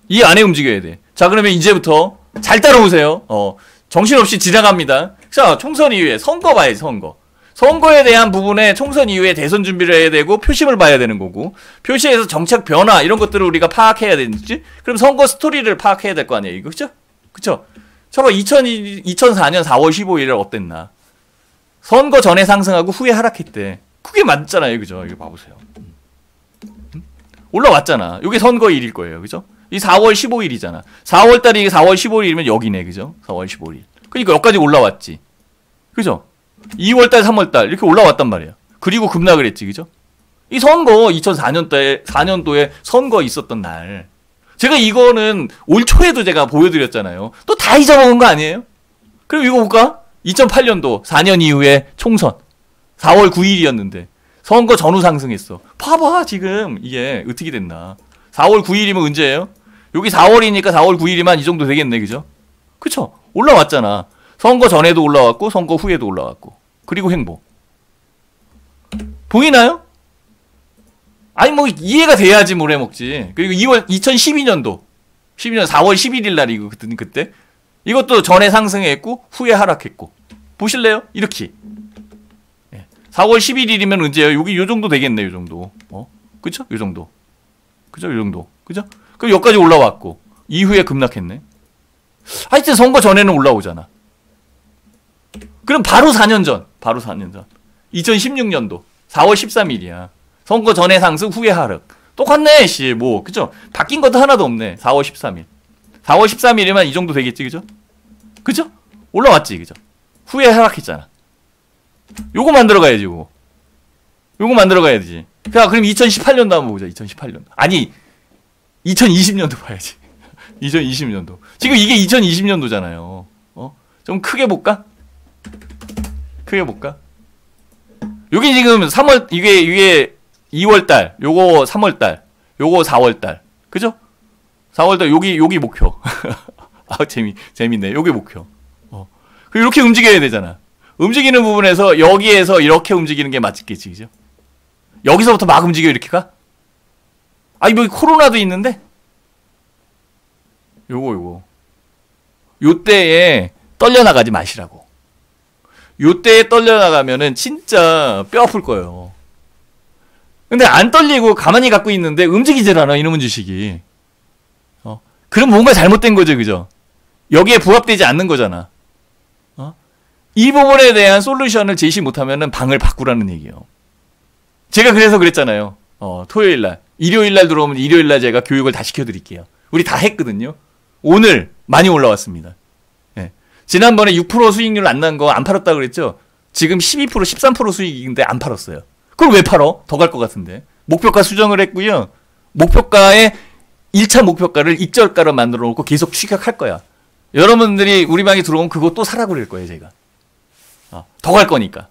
이 안에 움직여야 돼. 자, 그러면 이제부터 잘 따라오세요. 정신없이 지나갑니다. 자, 총선 이후에 선거 봐야지, 선거. 선거에 대한 부분에 총선 이후에 대선 준비를 해야 되고 표심을 봐야 되는 거고, 표시에서 정책 변화 이런 것들을 우리가 파악해야 되는지, 그럼 선거 스토리를 파악해야 될 거 아니에요, 이거. 그쵸? 저거 2004년 4월 15일에 어땠나? 선거 전에 상승하고 후에 하락했대. 그게 맞잖아요, 그죠? 이거 봐보세요. 올라왔잖아. 이게 선거일일 거예요, 그죠? 이 4월 15일이잖아. 4월달이 이게 4월 15일이면 여기네, 그죠? 4월 15일. 그러니까 여기까지 올라왔지. 그죠? 2월달, 3월달 이렇게 올라왔단 말이야. 그리고 급락을 했지, 그죠? 이 선거 4년도에 선거 있었던 날. 제가 이거는 올 초에도 제가 보여드렸잖아요. 또 다 잊어먹은 거 아니에요? 그럼 이거 볼까? 2008년도 4년 이후에 총선 4월 9일이었는데 선거 전후 상승했어. 봐봐 지금 이게 어떻게 됐나. 4월 9일이면 언제예요? 여기 4월이니까 4월 9일이면 이 정도 되겠네, 그죠? 그쵸? 올라왔잖아. 선거 전에도 올라왔고 선거 후에도 올라왔고 그리고 행보. 보이나요? 아니 뭐 이해가 돼야지 뭘 해먹지. 그리고 2012년도 4월 11일 날 이거 그때 이것도 전에 상승했고 후에 하락했고. 보실래요? 이렇게 4월 11일이면 언제예요? 여기 요 정도 되겠네, 요 정도. 그쵸? 요 정도. 그죠? 요 정도. 그죠? 그럼 여기까지 올라왔고 이후에 급락했네. 하여튼 선거 전에는 올라오잖아. 그럼 바로 4년 전. 2016년도 4월 13일이야. 선거 전에 상승 후에 하락. 똑같네, 씨. 뭐, 그죠? 바뀐 것도 하나도 없네. 4월 13일. 4월 13일이면 이 정도 되겠지, 그죠? 그죠? 올라왔지, 그죠? 후에 하락했잖아. 요거 만들어 가야지, 요거. 요거 만들어 가야지. 자, 그럼 2018년도 한번 보자, 2018년도. 아니, 2020년도 봐야지. 2020년도. 지금 이게 2020년도잖아요. 좀 크게 볼까? 크게 볼까? 여기 지금 3월, 이게 2월달, 요거 3월달, 요거 4월달. 그죠? 4월달, 여기 목표. 재밌네. 요게 목표. 이렇게 움직여야 되잖아. 움직이는 부분에서, 여기에서 이렇게 움직이는 게 맞겠지, 그죠? 여기서부터 막 움직여, 이렇게 가? 아니, 뭐, 코로나도 있는데? 요거. 요때에 떨려나가지 마시라고. 요때에 떨려나가면은 진짜 뼈 아플 거예요. 근데 안 떨리고 가만히 갖고 있는데 움직이질 않아, 이놈의 주식이. 그럼 뭔가 잘못된 거죠, 그죠? 여기에 부합되지 않는 거잖아. 이 부분에 대한 솔루션을 제시 못하면은 방을 바꾸라는 얘기예요. 제가 그래서 그랬잖아요. 토요일날, 일요일날 들어오면 일요일날 제가 교육을 다 시켜드릴게요. 우리 다 했거든요. 오늘 많이 올라왔습니다. 지난번에 6% 수익률 안 난 거 안 팔았다고 그랬죠? 지금 12%, 13% 수익인데 안 팔았어요. 그걸 왜 팔어? 더 갈 것 같은데. 목표가 수정을 했고요. 목표가에 1차 목표가를 익절가로 만들어 놓고 계속 추격할 거야. 여러분들이 우리 방에 들어오면 그거 또 사라고 그럴 거예요, 제가. 더 갈 거니까.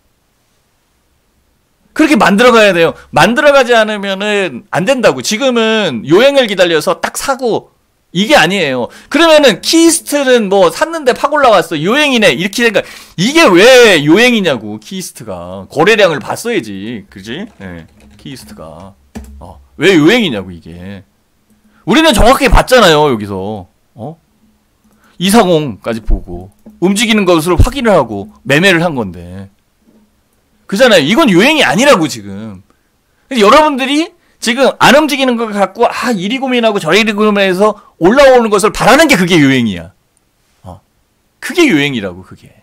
그렇게 만들어가야 돼요. 만들어가지 않으면은 안 된다고. 지금은 요행을 기다려서 딱 사고 이게 아니에요. 그러면은 키이스트는 뭐 샀는데 팍 올라왔어. 요행이네. 이렇게 생각. 이게 왜 요행이냐고. 키이스트가 거래량을 봤어야지. 그지? 네. 키이스트가 왜 요행이냐고 이게. 우리는 정확하게 봤잖아요. 여기서 240까지 보고 움직이는 것으로 확인을 하고 매매를 한 건데. 그잖아요. 이건 요행이 아니라고 지금. 여러분들이 지금 안 움직이는 걸 갖고 이리 고민하고 저리 고민해서 올라오는 것을 바라는 게 그게 요행이야. 그게 요행이라고 그게.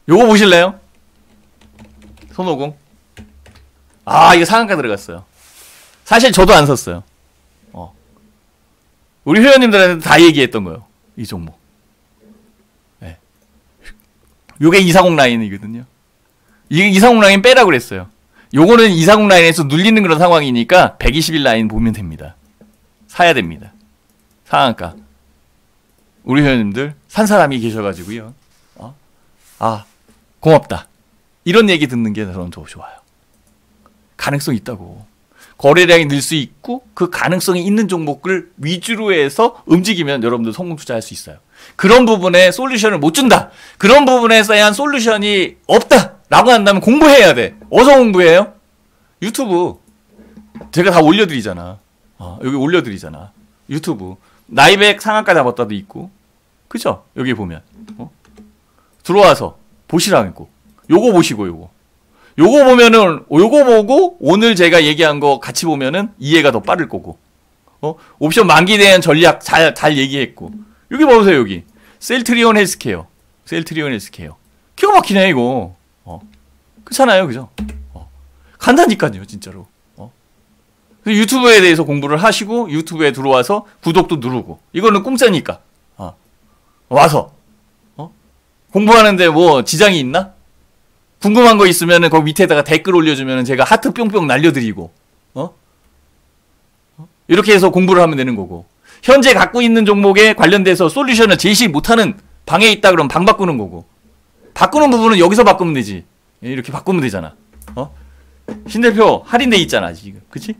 요거 보실래요? 손오공. 이거 상한가 들어갔어요. 사실 저도 안 샀어요. 우리 회원님들한테 다 얘기했던 거예요. 이 종목. 네. 요게 240 라인이거든요. 이게 240 라인 빼라고 그랬어요. 요거는 240 라인에서 눌리는 그런 상황이니까 121 라인 보면 됩니다. 사야 됩니다. 상한가. 우리 회원님들 산 사람이 계셔가지고요. 고맙다. 이런 얘기 듣는 게 저는 더 좋아요. 가능성 있다고. 거래량이 늘 수 있고 그 가능성이 있는 종목을 위주로 해서 움직이면 여러분들 성공 투자할 수 있어요. 그런 부분에 솔루션을 못 준다. 그런 부분에 대한 솔루션이 없다. 라고 한다면 공부해야 돼. 어디서 공부해요? 유튜브. 제가 다 올려드리잖아. 여기 올려드리잖아. 유튜브. 나이백 상한가 잡았다도 있고. 그죠? 여기 보면. 들어와서 보시라고. 요거 보시고 요거. 요거 보면은 요거 보고 오늘 제가 얘기한 거 같이 보면은 이해가 더 빠를 거고. 옵션 만기에 대한 전략 잘 얘기했고. 여기 보세요, 여기. 셀트리온 헬스케어. 셀트리온 헬스케어. 기가 막히네, 이거. 그렇잖아요, 그죠? 간다니까요, 진짜로. 유튜브에 대해서 공부를 하시고 유튜브에 들어와서 구독도 누르고. 이거는 공짜니까. 와서 공부하는데 뭐 지장이 있나? 궁금한 거 있으면은 거기 밑에다가 댓글 올려주면은 제가 하트 뿅뿅 날려드리고, 이렇게 해서 공부를 하면 되는 거고. 현재 갖고 있는 종목에 관련돼서 솔루션을 제시 못하는 방에 있다 그러면 방 바꾸는 거고. 바꾸는 부분은 여기서 바꾸면 되지. 이렇게 바꾸면 되잖아. 신대표 할인돼 있잖아 지금, 그치?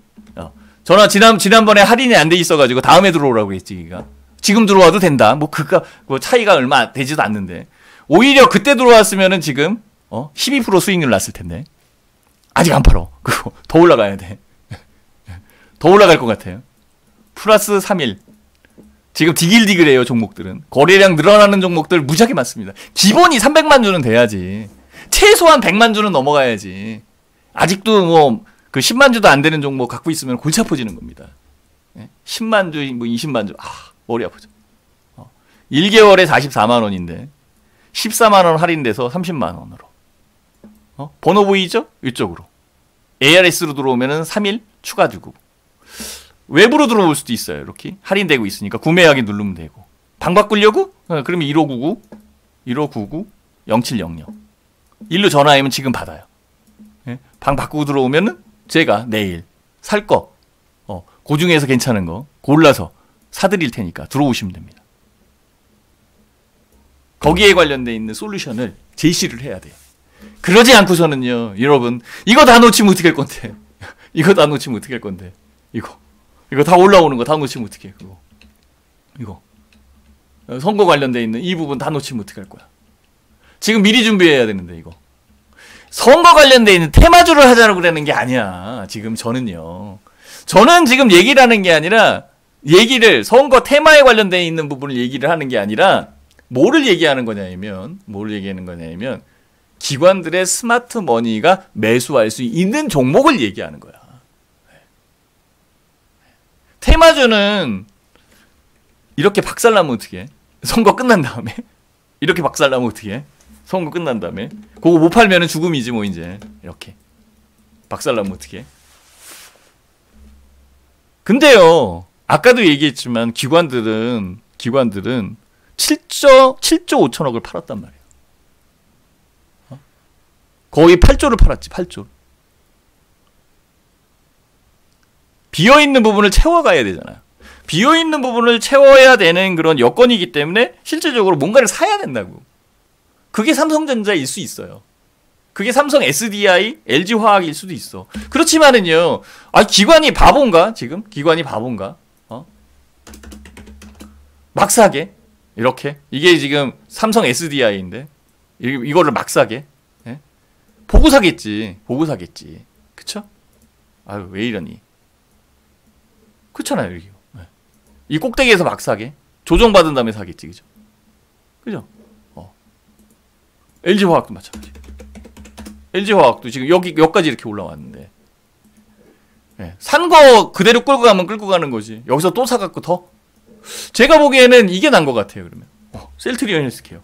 전화 지난번에 할인이 안 돼 있어가지고 다음에 들어오라고 했지, 기가. 지금 들어와도 된다. 뭐 그 차이가 얼마 되지도 않는데. 오히려 그때 들어왔으면은 지금 12% 수익률 났을 텐데. 아직 안 팔어. 그거 더 올라가야 돼. 더 올라갈 것 같아요. 플러스 3일. 지금 디글디글해요, 종목들은. 거래량 늘어나는 종목들 무지하게 많습니다. 기본이 300만 주는 돼야지. 최소한 100만 주는 넘어가야지. 아직도 뭐 그 10만 주도 안 되는 종목 갖고 있으면 골치 아파지는 겁니다. 10만 주, 뭐 20만 주. 머리 아프죠. 1개월에 44만 원인데 14만 원 할인돼서 30만 원으로. 번호 보이죠? 이쪽으로. ARS로 들어오면은 3일 추가 주고. 외부로 들어올 수도 있어요. 이렇게 할인되고 있으니까 구매하기 누르면 되고. 방 바꾸려고? 그러면 1599 0700 일로 전화하면 지금 받아요. 방 바꾸고 들어오면은 제가 내일 살 거, 그 중에서 괜찮은 거 골라서 사드릴 테니까 들어오시면 됩니다. 거기에 관련돼 있는 솔루션을 제시를 해야 돼요. 그러지 않고서는요, 여러분, 이거 다 놓치면 어떻게 할 건데? 이거 다 놓치면 어떻게 할 건데? 이거 다 올라오는 거 다 놓치면 어떻게 해? 이거 선거 관련돼 있는 이 부분 다 놓치면 어떻게 할 거야? 지금 미리 준비해야 되는데, 이거. 선거 관련돼 있는 테마주를 하자고 그러는 게 아니야. 지금 저는 지금 얘기를 하는 게 아니라, 선거 테마에 관련돼 있는 부분을 얘기를 하는 게 아니라, 뭐를 얘기하는 거냐면, 기관들의 스마트 머니가 매수할 수 있는 종목을 얘기하는 거야. 테마주는 이렇게 박살나면 어떡해? 선거 끝난 다음에? 이렇게 박살나면 어떡해? 선거 끝난 다음에? 그거 못 팔면은 죽음이지 뭐 이제. 이렇게 박살나면 어떡해? 근데요, 아까도 얘기했지만 기관들은 7조 5천억을 팔았단 말이에요. 거의 8조를 팔았지, 8조. 비어있는 부분을 채워가야 되잖아요. 비어있는 부분을 채워야 되는 그런 여건이기 때문에 실질적으로 뭔가를 사야 된다고. 그게 삼성전자일 수 있어요. 그게 삼성 SDI, LG화학일 수도 있어. 그렇지만은요, 기관이 바본가? 지금? 기관이 바본가? 막 사게? 이렇게? 이게 지금 삼성 SDI인데, 이거를 막 사게? 예? 보고 사겠지. 그쵸? 왜 이러니? 그렇잖아요, 이거. 네. 이 꼭대기에서 막 사게? 조정받은 다음에 사겠지, 그죠? LG화학도 마찬가지. LG화학도 지금 여기까지 이렇게 올라왔는데, 네. 산 거 그대로 끌고 가면 끌고 가는 거지. 여기서 또 사갖고 더? 제가 보기에는 이게 난 것 같아요, 그러면. 셀트리온 헬스케어.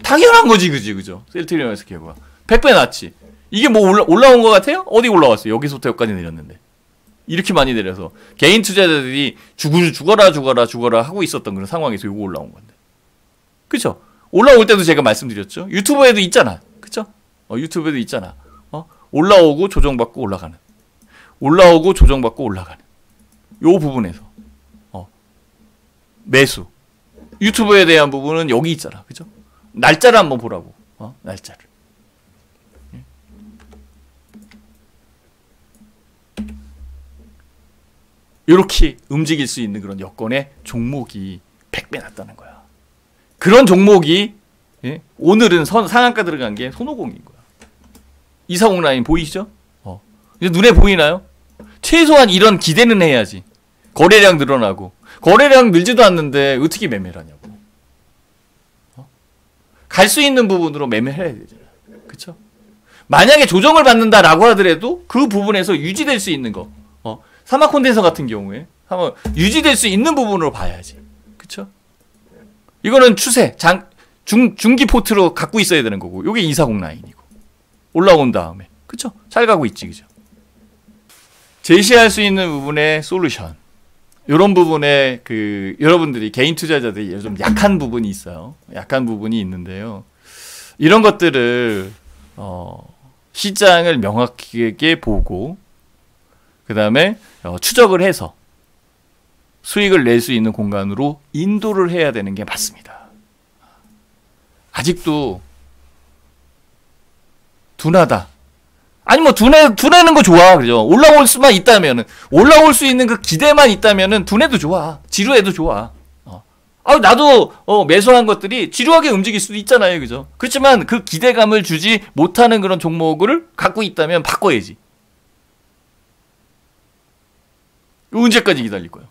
당연한 거지, 그죠? 셀트리온 헬스케어가 100배 낫지. 이게 뭐 올라온 것 같아요? 어디 올라왔어요? 여기서부터 여기까지 내렸는데. 이렇게 많이 내려서 개인 투자자들이 죽어라 하고 있었던 그런 상황에서 이거 올라온 건데. 그쵸? 올라올 때도 제가 말씀드렸죠. 유튜브에도 있잖아. 그쵸? 유튜브에도 있잖아. 올라오고 조정받고 올라가는. 올라오고 조정받고 올라가는. 요 부분에서. 매수. 유튜브에 대한 부분은 여기 있잖아. 그죠? 날짜를 한번 보라고. 날짜를. 이렇게 움직일 수 있는 그런 여건의 종목이 100배 났다는 거야. 그런 종목이 오늘은 상한가 들어간 게 손오공인 거야. 240 라인 보이시죠? 이제 눈에 보이나요? 최소한 이런 기대는 해야지. 거래량 늘어나고. 거래량 늘지도 않는데 어떻게 매매를 하냐고. 갈 수 있는 부분으로 매매해야 되잖아. 그쵸? 만약에 조정을 받는다라고 하더라도 그 부분에서 유지될 수 있는 거. 사막 콘덴서 같은 경우에 한번 유지될 수 있는 부분으로 봐야지. 그쵸? 이거는 추세, 중기 포트로 갖고 있어야 되는 거고, 요게 240 라인이고. 올라온 다음에. 그쵸? 잘 가고 있지, 그죠? 제시할 수 있는 부분의 솔루션. 요런 부분에 여러분들이, 개인 투자자들이 좀 약한 부분이 있어요. 약한 부분이 있는데요. 이런 것들을, 시장을 명확하게 보고, 그 다음에, 추적을 해서 수익을 낼 수 있는 공간으로 인도를 해야 되는 게 맞습니다. 아직도 둔하다. 아니 뭐 둔하는 거 좋아. 그죠? 올라올 수만 있다면은, 올라올 수 있는 그 기대만 있다면은 둔해도 좋아. 지루해도 좋아. 나도 매수한 것들이 지루하게 움직일 수도 있잖아요. 그죠? 그렇지만 그 기대감을 주지 못하는 그런 종목을 갖고 있다면 바꿔야지. 언제까지 기다릴 거예요?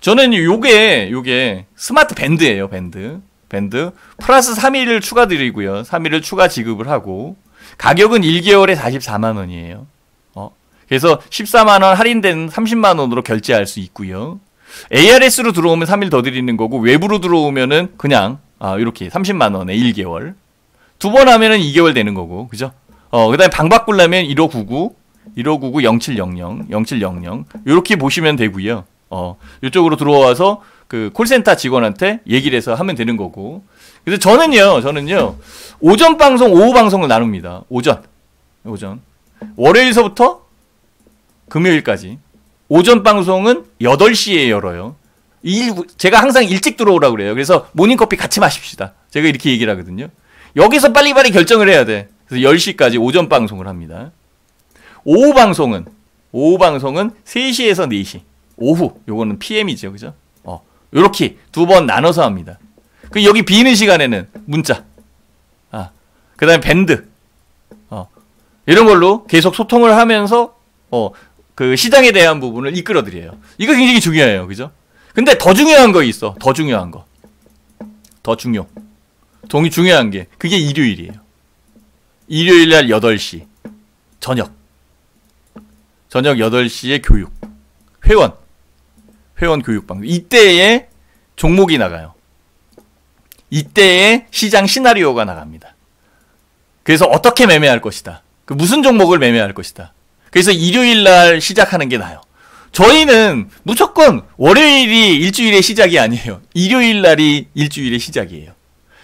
저는 요게 스마트 밴드예요. 밴드 플러스 3일을 추가 드리고요. 3일을 추가 지급을 하고, 가격은 1개월에 44만 원이에요. 그래서 14만 원 할인된 30만 원으로 결제할 수 있고요. ARS로 들어오면 3일 더 드리는 거고, 외부로 들어오면은 그냥 이렇게 30만 원에 1개월. 두 번 하면은 2개월 되는 거고. 그죠? 그다음에 방 바꾸려면 1599 0700 0700 이렇게 보시면 되고요. 이쪽으로 들어와서 그 콜센터 직원한테 얘기를 해서 하면 되는 거고. 그래서 저는요 오전 방송, 오후 방송을 나눕니다. 오전 월요일서부터 금요일까지 오전 방송은 8시에 열어요. 제가 항상 일찍 들어오라고 그래요. 그래서 모닝커피 같이 마십시다. 제가 이렇게 얘기를 하거든요. 여기서 빨리빨리 결정을 해야 돼. 그래서 10시까지 오전 방송을 합니다. 오후 방송은 3시에서 4시. 오후. 요거는 PM이죠. 그죠? 요렇게 두 번 나눠서 합니다. 그 여기 비는 시간에는 문자. 그 다음에 밴드. 이런 걸로 계속 소통을 하면서, 그 시장에 대한 부분을 이끌어 드려요. 이거 굉장히 중요해요. 그죠? 근데 더 중요한 거 있어. 더 중요한 게, 그게 일요일이에요. 일요일 날 8시. 저녁 8시에 교육. 회원 교육방. 이때에 종목이 나가요. 이때에 시장 시나리오가 나갑니다. 그래서 어떻게 매매할 것이다. 무슨 종목을 매매할 것이다. 그래서 일요일 날 시작하는 게 나아요. 저희는 무조건 월요일이 일주일의 시작이 아니에요. 일요일 날이 일주일의 시작이에요.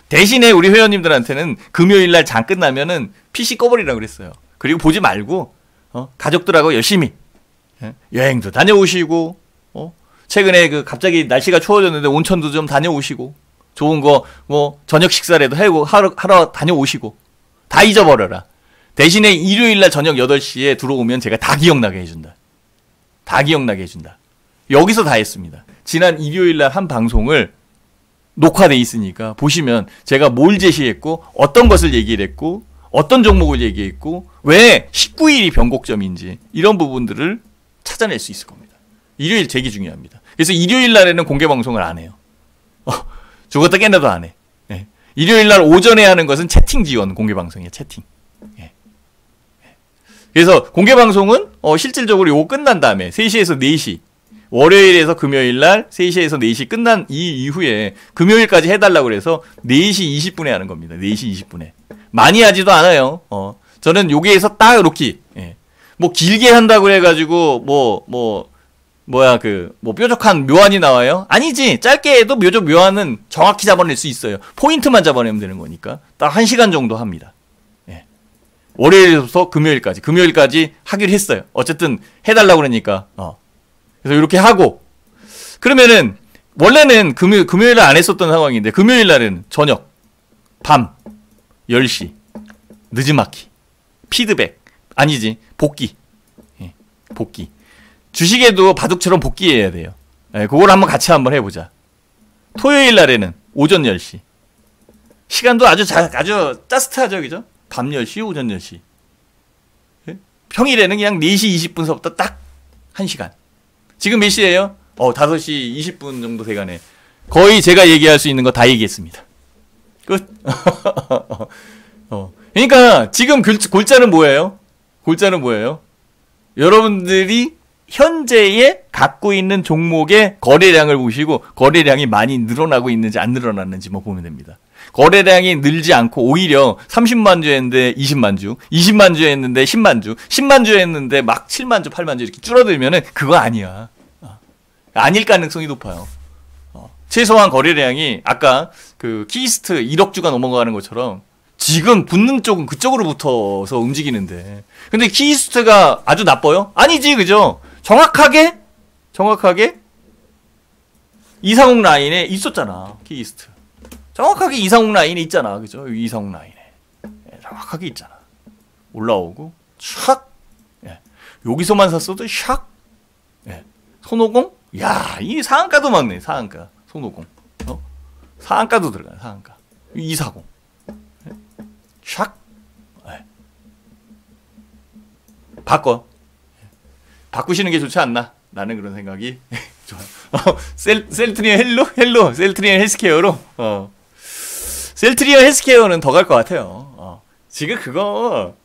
대신에 우리 회원님들한테는 금요일 날 장 끝나면은 PC 꺼버리라고 그랬어요. 그리고 보지 말고 가족들하고 열심히 여행도 다녀오시고, 최근에 갑자기 날씨가 추워졌는데 온천도 좀 다녀오시고, 좋은 거 저녁 식사라도 하러 다녀오시고, 다 잊어버려라. 대신에 일요일날 저녁 8시에 들어오면 제가 다 기억나게 해준다. 여기서 다 했습니다. 지난 일요일날 한 방송을 녹화돼 있으니까 보시면 제가 뭘 제시했고, 어떤 것을 얘기를 했고, 어떤 종목을 얘기했고, 왜 19일이 변곡점인지, 이런 부분들을 찾아낼 수 있을 겁니다. 일요일 되게 중요합니다. 그래서 일요일 날에는 공개 방송을 안 해요. 죽었다 깨나도 안 해. 네. 일요일 날 오전에 하는 것은 채팅 지원 공개 방송이에요. 채팅. 네. 그래서 공개 방송은 실질적으로 요거 끝난 다음에 3시에서 4시, 월요일에서 금요일 날 3시에서 4시 끝난 이후에 금요일까지 해달라고 그래서 4시 20분에 하는 겁니다. 4시 20분에. 많이 하지도 않아요. 저는 여기에서 딱 이렇게, 뭐 길게 한다고 해가지고 뭐 뾰족한 묘안이 나와요? 아니지. 짧게 해도 묘안은 정확히 잡아낼 수 있어요. 포인트만 잡아내면 되는 거니까. 딱 1시간 정도 합니다. 예. 월요일부터 금요일까지 하기로 했어요. 어쨌든 해달라고 그러니까. 그래서 이렇게 하고. 그러면은, 원래는 금요일날 안 했었던 상황인데, 금요일날은 저녁, 밤, 10시, 늦음막히, 피드백. 아니지. 복귀. 예. 복귀. 주식에도 바둑처럼 복귀해야 돼요. 예, 그걸 한번 같이 한번 해보자. 토요일 날에는 오전 10시. 시간도 아주 짜릿하죠, 그죠? 밤 10시, 오전 10시. 예? 평일에는 그냥 4시 20분서부터 딱 1시간. 지금 몇 시예요? 5시 20분 정도 돼가네. 거의 제가 얘기할 수 있는 거 다 얘기했습니다. 끝. 그러니까 지금 골자는 뭐예요? 여러분들이 현재에 갖고 있는 종목의 거래량을 보시고 거래량이 많이 늘어나고 있는지 안 늘어났는지만 보면 됩니다. 거래량이 늘지 않고 오히려 30만 주 했는데 20만 주, 20만 주 했는데 10만 주, 10만 주 했는데 막 7만 주, 8만 주 이렇게 줄어들면은 그거 아니야. 아닐 가능성이 높아요. 최소한 거래량이 아까 그 키스트 1억 주가 넘어가는 것처럼 지금 붙는 쪽은 그쪽으로 붙어서 움직이는데 근데 키스트가 아주 나빠요? 아니지, 그죠? 정확하게 이상욱 라인에 있었잖아. 키스트 정확하게 이상욱 라인에 있잖아, 그죠? 이상욱 라인에 정확하게 있잖아. 올라오고 샥, 여기서만 샀어도 샥, 손오공, 야, 이 상한가도 맞네. 상한가, 손오공, 상한가도 들어가요. 상한가, 240, 샥, 바꾸시는 게 좋지 않나? 나는 그런 생각이 좋아요. 셀트리온 셀트리온 헬스케어로, 셀트리온 헬스케어는 더 갈 것 같아요. 지금 그거,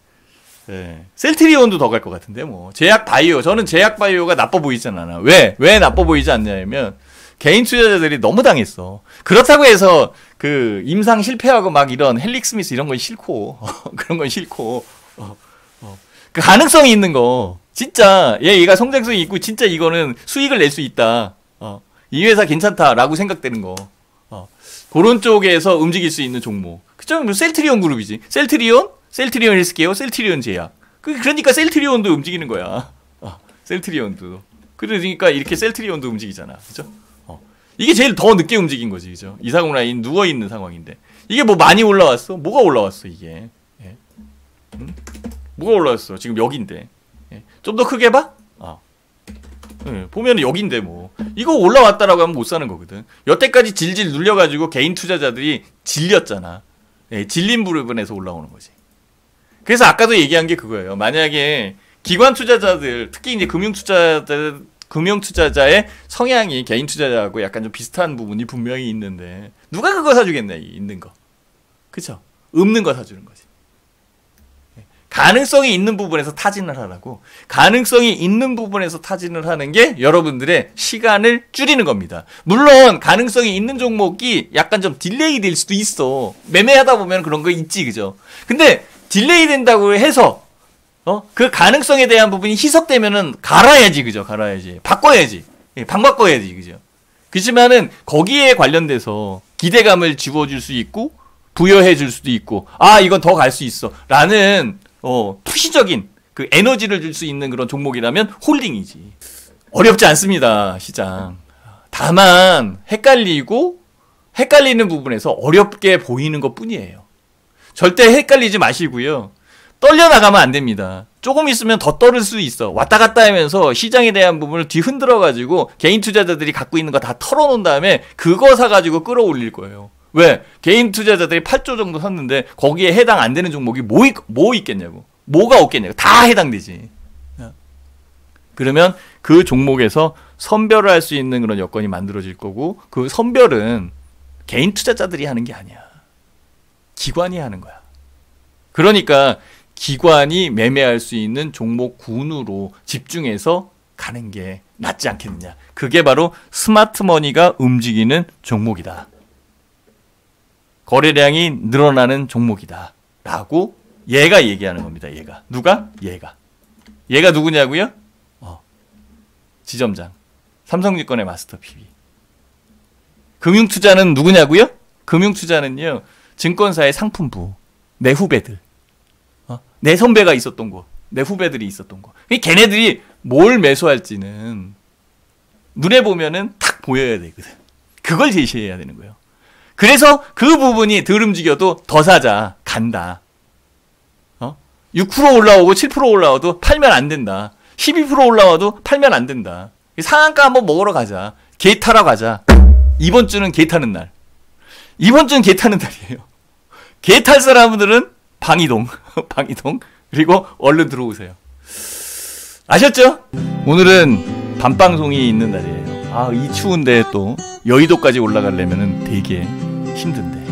셀트리온도 더 갈 것 같은데, 뭐. 제약바이오, 저는 제약바이오가 나빠 보이지 않아. 왜 나빠 보이지 않냐면, 개인 투자자들이 너무 당했어. 그렇다고 해서, 임상 실패하고 막 이런 헬릭스미스 이런 건 싫고, 그런 건 싫고, 그 가능성이 있는 거, 진짜 얘가 성장성이 있고 진짜 이거는 수익을 낼 수 있다. 이 회사 괜찮다라고 생각되는 거. 그런 쪽에서 움직일 수 있는 종목. 그쵸? 셀트리온 그룹이지. 셀트리온 헬스케어, 셀트리온 제약. 그러니까 셀트리온도 움직이는 거야. 셀트리온도. 그러니까 이렇게 셀트리온도 움직이잖아. 그죠? 이게 제일 더 늦게 움직인 거지. 그죠? 이사공 라인 누워있는 상황인데. 이게 뭐 많이 올라왔어? 뭐가 올라왔어, 이게? 뭐가 올라왔어? 지금 여기인데. 좀 더 크게 봐? 보면 여기인데 뭐. 이거 올라왔다라고 하면 못 사는 거거든. 여태까지 질질 눌려가지고 개인 투자자들이 질렸잖아. 질린 부분에서 올라오는 거지. 그래서 아까도 얘기한 게 그거예요. 만약에 기관 투자자들, 특히 이제 금융 투자자의 성향이 개인 투자자하고 약간 좀 비슷한 부분이 분명히 있는데 누가 그거 사주겠네, 있는 거. 그쵸? 없는 거 사주는 거지. 가능성이 있는 부분에서 타진을 하라고. 가능성이 있는 부분에서 타진을 하는 게 여러분들의 시간을 줄이는 겁니다. 물론 가능성이 있는 종목이 약간 좀 딜레이 될 수도 있어. 매매하다 보면 그런 거 있지, 그죠? 근데 딜레이 된다고 해서 그 가능성에 대한 부분이 희석되면은 갈아야지, 그죠? 갈아야지. 바꿔야지. 방 바꿔야지, 그죠? 그렇지만은 거기에 관련돼서 기대감을 지워줄 수 있고 부여해 줄 수도 있고, 이건 더 갈 수 있어 라는 푸시적인 그 에너지를 줄 수 있는 그런 종목이라면 홀딩이지. 어렵지 않습니다, 시장. 다만 헷갈리는 부분에서 어렵게 보이는 것 뿐이에요. 절대 헷갈리지 마시고요. 떨려 나가면 안 됩니다. 조금 있으면 더 떨을 수 있어. 왔다 갔다 하면서 시장에 대한 부분을 뒤흔들어 가지고 개인 투자자들이 갖고 있는 거 다 털어놓은 다음에 그거 사가지고 끌어올릴 거예요. 왜? 개인 투자자들이 8조 정도 샀는데 거기에 해당 안 되는 종목이 뭐 있겠냐고. 뭐가 없겠냐고. 다 해당되지. 그러면 그 종목에서 선별을 할 수 있는 그런 여건이 만들어질 거고, 그 선별은 개인 투자자들이 하는 게 아니야. 기관이 하는 거야. 그러니까 기관이 매매할 수 있는 종목군으로 집중해서 가는 게 낫지 않겠느냐. 그게 바로 스마트머니가 움직이는 종목이다. 거래량이 늘어나는 종목이다 라고 얘가 얘기하는 겁니다. 얘가. 누가? 얘가 누구냐고요? 지점장. 삼성증권의 마스터 PB. 금융투자는 누구냐고요? 금융투자는요, 증권사의 상품부, 내 후배들, 내 선배가 있었던 곳, 내 후배들이 있었던 곳. 걔네들이 뭘 매수할지는 눈에 보면은 탁 보여야 되거든. 그걸 제시해야 되는 거예요. 그래서 그 부분이 덜 움직여도 더 사자, 간다. 6% 올라오고 7% 올라와도 팔면 안 된다. 12% 올라와도 팔면 안 된다. 상한가 한번 먹으러 가자. 개 타러 가자. 이번 주는 개 타는 날. 이번 주는 개 타는 날이에요. 개 탈 사람들은 방이동. 방이동. 그리고 얼른 들어오세요. 아셨죠? 오늘은 밤방송이 있는 날이에요. 아, 이 추운데 또 여의도까지 올라가려면 되게 힘든데.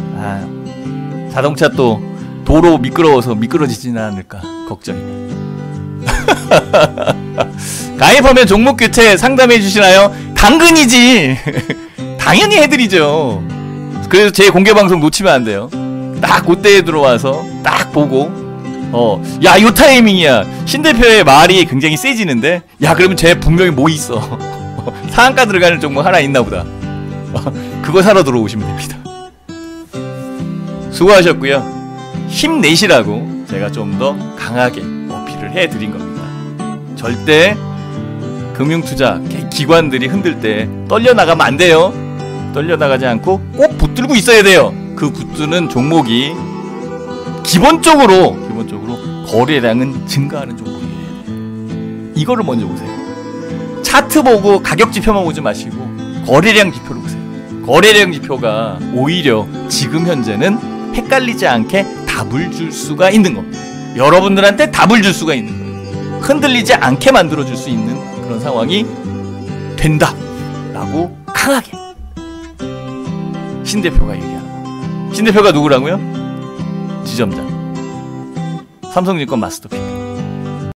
자동차 또 도로 미끄러워서 미끄러지지는 않을까 걱정이네. 가입하면 종목 교체 상담해 주시나요? 당근이지. 당연히 해드리죠. 그래서 제 공개 방송 놓치면 안 돼요. 딱 그때에 들어와서 딱 보고, 야, 요 타이밍이야. 신 대표의 말이 굉장히 세지는데, 야, 그러면 쟤 분명히 뭐 있어. 상한가 들어가는 종목 하나 있나 보다. 그거 사러 들어오시면 됩니다. 수고하셨고요. 힘내시라고 제가 좀 더 강하게 어필을 해드린 겁니다. 절대 금융투자 기관들이 흔들 때 떨려나가면 안 돼요. 떨려나가지 않고 꼭 붙들고 있어야 돼요. 그 붙드는 종목이 기본적으로 거래량은 증가하는 종목이에요. 이거를 먼저 보세요. 차트 보고 가격 지표만 보지 마시고 거래량 지표를 보세요. 거래량 지표가 오히려 지금 현재는 헷갈리지 않게 답을 줄 수가 있는 겁니다. 여러분들한테 답을 줄 수가 있는 거예요. 흔들리지 않게 만들어줄 수 있는 그런 상황이 된다 라고 강하게 신 대표가 얘기하는 거. 신 대표가 누구라고요? 지점장 삼성증권 마스터 PB.